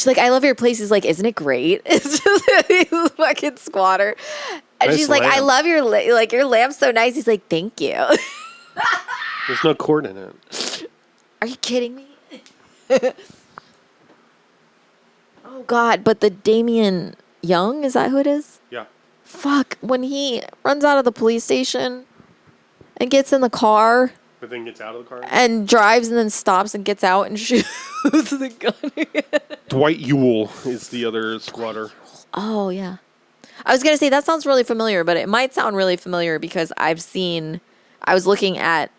[SPEAKER 2] like, I love your place. He's like, isn't it great? It's just he's a fucking squatter. And
[SPEAKER 1] Nice
[SPEAKER 2] she's like,
[SPEAKER 1] lamb.
[SPEAKER 2] I love your lamb's so nice. He's like, thank you.
[SPEAKER 1] There's no cord in it.
[SPEAKER 2] Are you kidding me? Oh God. But the Damien Young, is that who it is?
[SPEAKER 1] Yeah.
[SPEAKER 2] Fuck, when he runs out of the police station and gets in the car
[SPEAKER 1] But then gets out of the car.
[SPEAKER 2] and drives and then stops and gets out and shoots the gun again.
[SPEAKER 1] Dwight Ewell is the other squatter.
[SPEAKER 2] Oh, yeah. I was going to say, that sounds really familiar, but it might sound really familiar because I was looking at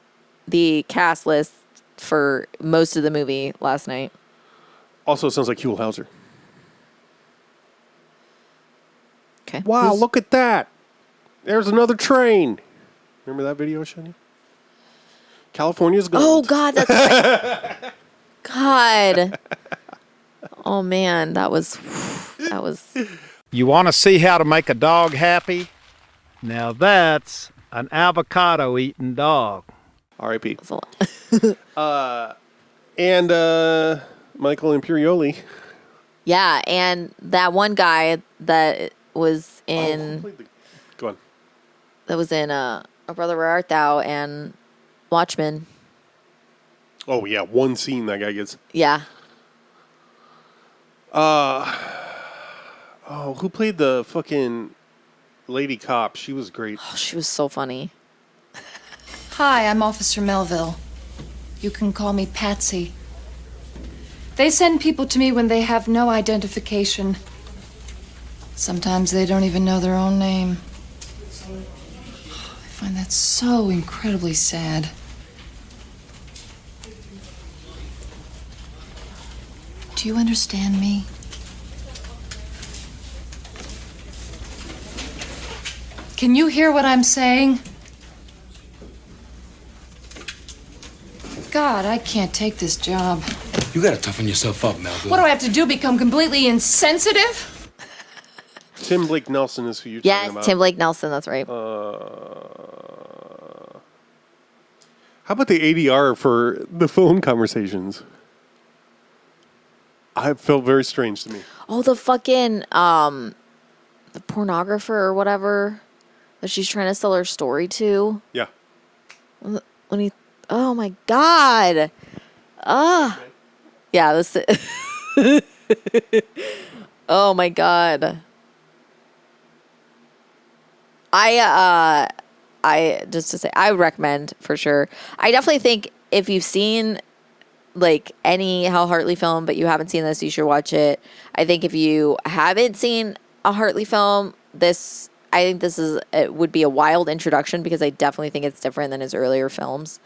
[SPEAKER 2] the cast list for most of the movie last night.
[SPEAKER 1] Also sounds like Huell Hauser.
[SPEAKER 2] Okay.
[SPEAKER 1] Wow, look at that. There's another train. Remember that video I showed you? California's gold.
[SPEAKER 2] Oh, God, that's right. God. Oh, man, that was...
[SPEAKER 10] You want to see how to make a dog happy? Now that's an avocado-eating dog.
[SPEAKER 1] R.I.P. And Michael Imperioli.
[SPEAKER 2] Yeah, and that one guy that was in...
[SPEAKER 1] Go on.
[SPEAKER 2] That was in A Brother Where Art Thou and Watchmen.
[SPEAKER 1] Oh, yeah, one scene that guy gets.
[SPEAKER 2] Yeah.
[SPEAKER 1] Who played the fucking lady cop? She was great.
[SPEAKER 2] Oh, she was so funny.
[SPEAKER 11] Hi, I'm Officer Melville. You can call me Patsy. They send people to me when they have no identification. Sometimes they don't even know their own name. I find that so incredibly sad. Do you understand me? Can you hear what I'm saying? God, I can't take this job.
[SPEAKER 12] You gotta toughen yourself up, Melville.
[SPEAKER 11] What do I have to do? Become completely insensitive?
[SPEAKER 1] Tim Blake Nelson is who you're
[SPEAKER 2] Yes,
[SPEAKER 1] talking about.
[SPEAKER 2] Tim Blake Nelson, that's right.
[SPEAKER 1] How about the ADR for the phone conversations? I felt very strange to me.
[SPEAKER 2] Oh, the fucking, the pornographer or whatever that she's trying to sell her story to.
[SPEAKER 1] Yeah.
[SPEAKER 2] When he, oh my God. Yeah, this, oh my God. I just to say, I would recommend for sure. I definitely think if you've seen like any Hal Hartley film, but you haven't seen this, you should watch it. I think if you haven't seen a Hartley film, I think it would be a wild introduction because I definitely think it's different than his earlier films.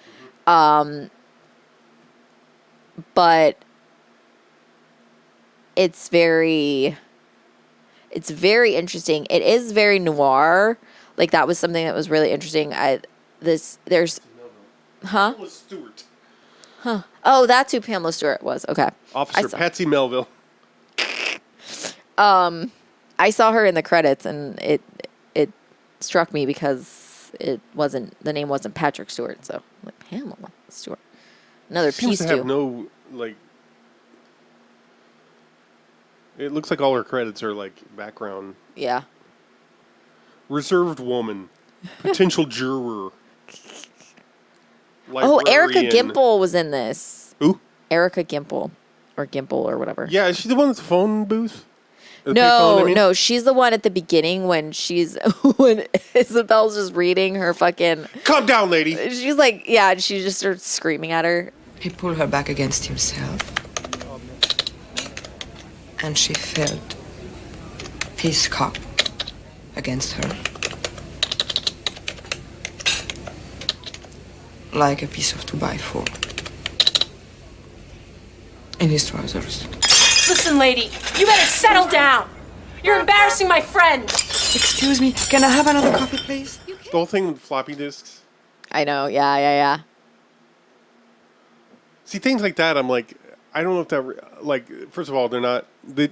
[SPEAKER 2] But it's very interesting. It is very noir. Like that was something that was really interesting. Pamela
[SPEAKER 1] Stewart.
[SPEAKER 2] Huh. Oh, that's who Pamela Stewart was. Okay.
[SPEAKER 1] Officer Patsy Melville.
[SPEAKER 2] I saw her in the credits and it struck me because the name wasn't Patrick Stewart, so I'm like Pamela Stewart. Another
[SPEAKER 1] Seems
[SPEAKER 2] piece
[SPEAKER 1] to have no like. It looks like all her credits are like background.
[SPEAKER 2] Yeah.
[SPEAKER 1] Reserved woman, potential juror.
[SPEAKER 2] Oh, Erica
[SPEAKER 1] Librarian.
[SPEAKER 2] Gimple was in this.
[SPEAKER 1] Who?
[SPEAKER 2] Erica Gimple. Or Gimple or whatever.
[SPEAKER 1] Yeah, is she the one at the phone booth? The
[SPEAKER 2] No,
[SPEAKER 1] payphone, I mean?
[SPEAKER 2] no, she's the one at the beginning when Isabel's just reading her fucking...
[SPEAKER 1] Calm down, lady.
[SPEAKER 2] She's like, yeah, and she just starts screaming at her.
[SPEAKER 3] He pulled her back against himself. And she felt his cock against her. Like a piece of 2x4. In his trousers.
[SPEAKER 8] Listen, lady, you better settle down. You're embarrassing my friend.
[SPEAKER 3] Excuse me, can I have another coffee, please?
[SPEAKER 1] The whole thing with floppy disks.
[SPEAKER 2] I know, yeah.
[SPEAKER 1] See, things like that, I'm like, I don't know if that, like, first of all, they're not,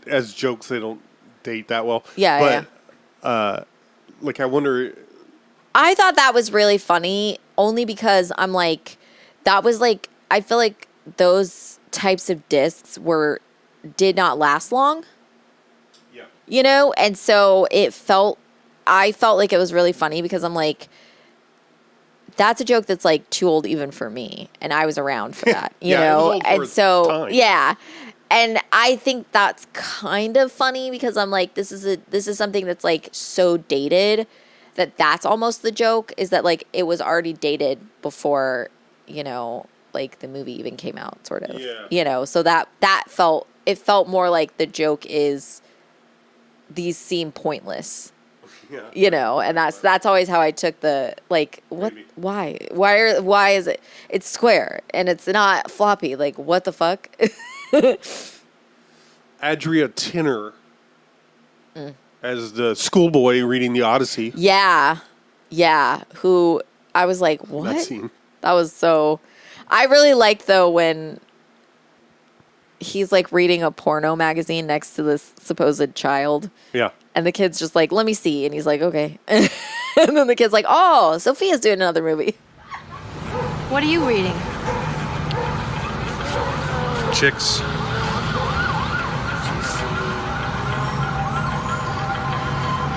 [SPEAKER 1] as jokes, they don't date that well.
[SPEAKER 2] Yeah,
[SPEAKER 1] but, like, I wonder.
[SPEAKER 2] I thought that was really funny only because I'm like, that was like, I feel like those types of discs did not last long.
[SPEAKER 1] Yeah.
[SPEAKER 2] You know? And so I felt like it was really funny because I'm like, that's a joke that's like too old even for me. And I was around for that, you
[SPEAKER 1] Yeah, it was
[SPEAKER 2] know?
[SPEAKER 1] old for
[SPEAKER 2] And
[SPEAKER 1] its
[SPEAKER 2] so,
[SPEAKER 1] time.
[SPEAKER 2] yeah. And I think that's kind of funny because I'm like, this is something that's like so dated that's almost the joke, is that like it was already dated before, you know, like the movie even came out, sort of.
[SPEAKER 1] Yeah.
[SPEAKER 2] You know, so that felt more like the joke is these seem pointless.
[SPEAKER 1] Yeah.
[SPEAKER 2] You know, and that's always how I took the like what
[SPEAKER 1] Maybe.
[SPEAKER 2] why is it, it's square and it's not floppy, like what the fuck?
[SPEAKER 1] Adria Tinner as the schoolboy reading the Odyssey.
[SPEAKER 2] Yeah. Who I was like, what?
[SPEAKER 1] That scene.
[SPEAKER 2] That was so. I really liked though when he's like reading a porno magazine next to this supposed child.
[SPEAKER 1] Yeah.
[SPEAKER 2] And the kid's just like, let me see. And he's like, okay. And then the kid's like, oh, Sophia's doing another movie.
[SPEAKER 8] What are you reading?
[SPEAKER 4] Chicks.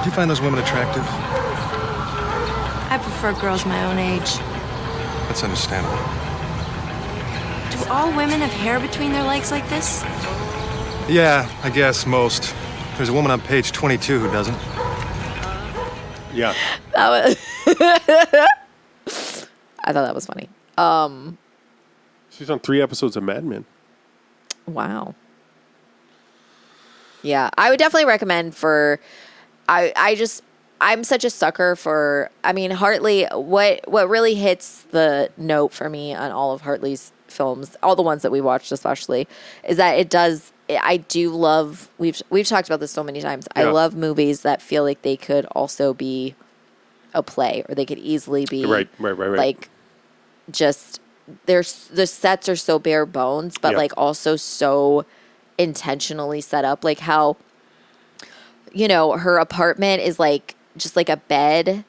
[SPEAKER 4] Do you find those women attractive?
[SPEAKER 8] I prefer girls my own age.
[SPEAKER 4] That's understandable.
[SPEAKER 8] Do all women have hair between their legs like this?
[SPEAKER 4] Yeah, I guess most. There's a woman on page 22 who doesn't.
[SPEAKER 1] Yeah.
[SPEAKER 2] That was I thought that was funny.
[SPEAKER 1] She's on 3 episodes of Mad Men.
[SPEAKER 2] Wow. Yeah, I would definitely recommend for. I'm such a sucker for. I mean, Hartley. What really hits the note for me on all of Hartley's films, all the ones that we watched, especially, is that it does. I do love. We've talked about this so many times. I
[SPEAKER 1] Yeah.
[SPEAKER 2] love movies that feel like they could also be a play, or they could easily be
[SPEAKER 1] Right.
[SPEAKER 2] like just the sets are so bare bones, but
[SPEAKER 1] Yeah.
[SPEAKER 2] like also so intentionally set up, like how, you know, her apartment is like just like a bed and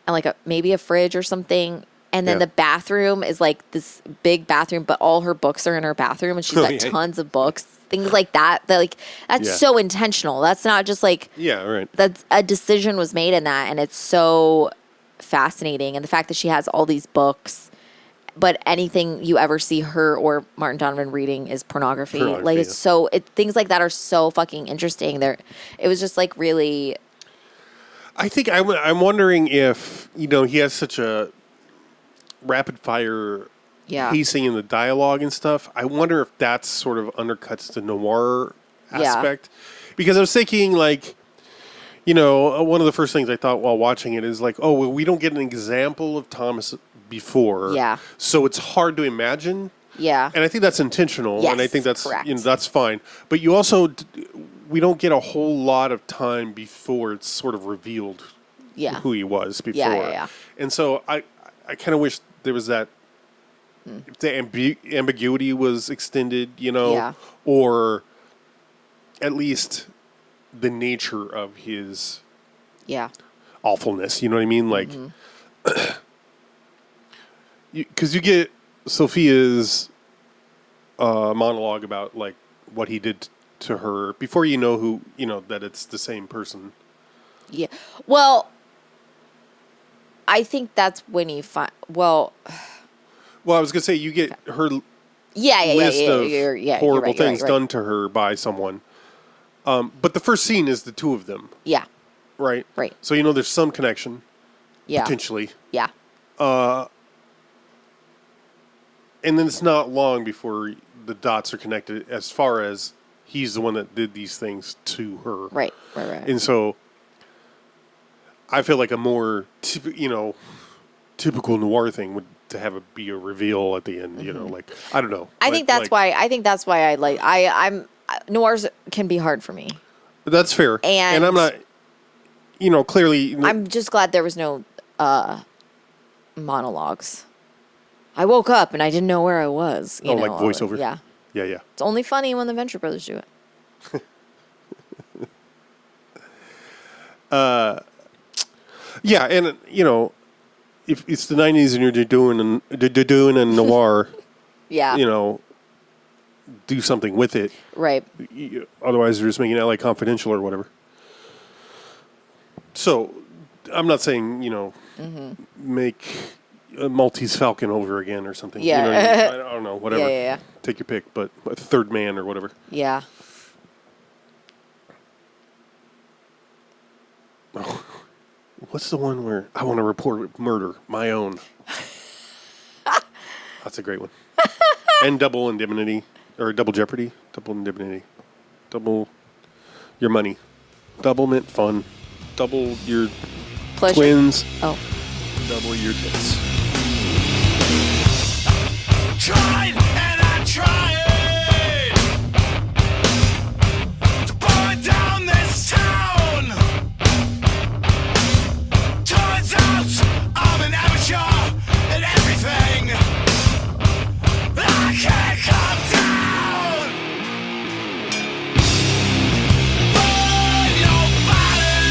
[SPEAKER 2] like maybe a fridge or something, and then
[SPEAKER 1] Yeah.
[SPEAKER 2] the bathroom is like this big bathroom, but all her books are in her bathroom, and she's got
[SPEAKER 1] Yeah.
[SPEAKER 2] tons of books, things like that like that's
[SPEAKER 1] Yeah.
[SPEAKER 2] so intentional. That's not just like
[SPEAKER 1] Yeah, right.
[SPEAKER 2] that's a decision was made in that, and it's so fascinating. And the fact that she has all these books, but anything you ever see her or Martin Donovan reading is pornography. Like it's so things like that are so fucking interesting. It was just like really.
[SPEAKER 1] I think I'm wondering if, you know, he has such a rapid fire pacing and the dialogue and stuff. I wonder if that sort of undercuts the noir aspect. Because I was thinking, like, you know, one of the first things I thought while watching it is like, oh, well, we don't get an example of Thomas before.
[SPEAKER 2] Yeah.
[SPEAKER 1] So it's hard to imagine.
[SPEAKER 2] Yeah.
[SPEAKER 1] And I think that's intentional.
[SPEAKER 2] Yes,
[SPEAKER 1] and I think that's,
[SPEAKER 2] correct.
[SPEAKER 1] you know, that's fine. But you also, we don't get a whole lot of time before it's sort of revealed who he was before.
[SPEAKER 2] Yeah.
[SPEAKER 1] And so I kind of wish there was that, if the ambiguity was extended, you know, or at least the nature of his awfulness. You know what I mean? Like, because you get Sophia's monologue about like what he did to her before you know who, you know, that it's the same person.
[SPEAKER 2] Yeah. Well, I think that's when he Well,
[SPEAKER 1] I was gonna say you get her list of horrible things done to her by someone. But the first scene is the two of them.
[SPEAKER 2] Yeah.
[SPEAKER 1] Right.
[SPEAKER 2] Right.
[SPEAKER 1] So you know there's some connection.
[SPEAKER 2] Yeah.
[SPEAKER 1] Potentially.
[SPEAKER 2] Yeah.
[SPEAKER 1] And then it's not long before the dots are connected as far as he's the one that did these things to her.
[SPEAKER 2] Right.
[SPEAKER 1] And so I feel like a more, typical noir thing would to have it be a reveal at the end, you know, like, I don't know.
[SPEAKER 2] I think that's why I like, noirs can be hard for me.
[SPEAKER 1] That's fair. And I'm not, clearly.
[SPEAKER 2] I'm just glad there was no monologues. I woke up and I didn't know where I was. You know,
[SPEAKER 1] like voiceover?
[SPEAKER 2] Yeah.
[SPEAKER 1] Yeah.
[SPEAKER 2] It's only funny when the Venture Brothers do it.
[SPEAKER 1] Yeah, and, if it's the 90s and you're doing a noir,
[SPEAKER 2] yeah.
[SPEAKER 1] Do something with it.
[SPEAKER 2] Right.
[SPEAKER 1] Otherwise, you're just making LA Confidential or whatever. So, I'm not saying, make Maltese Falcon over again or something.
[SPEAKER 2] Yeah.
[SPEAKER 1] You know what I mean? I don't know, whatever.
[SPEAKER 2] Yeah.
[SPEAKER 1] Take your pick, but a Third Man or whatever.
[SPEAKER 2] Yeah.
[SPEAKER 1] Oh, what's the one where I want to report murder? My Own. That's a great one. And Double Indemnity. Or Double Jeopardy. Double Indemnity. Double your money. Double mint fun. Double your
[SPEAKER 2] pleasure.
[SPEAKER 1] Twins.
[SPEAKER 2] Oh.
[SPEAKER 1] Double your tits.
[SPEAKER 13] Tried and I tried to burn down this town. Turns out I'm an amateur in everything. I can't come down. Burn your body.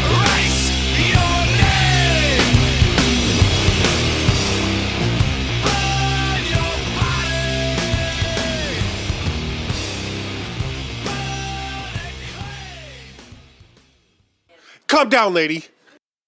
[SPEAKER 13] Erase your name. Burn your body.
[SPEAKER 1] Calm down, lady.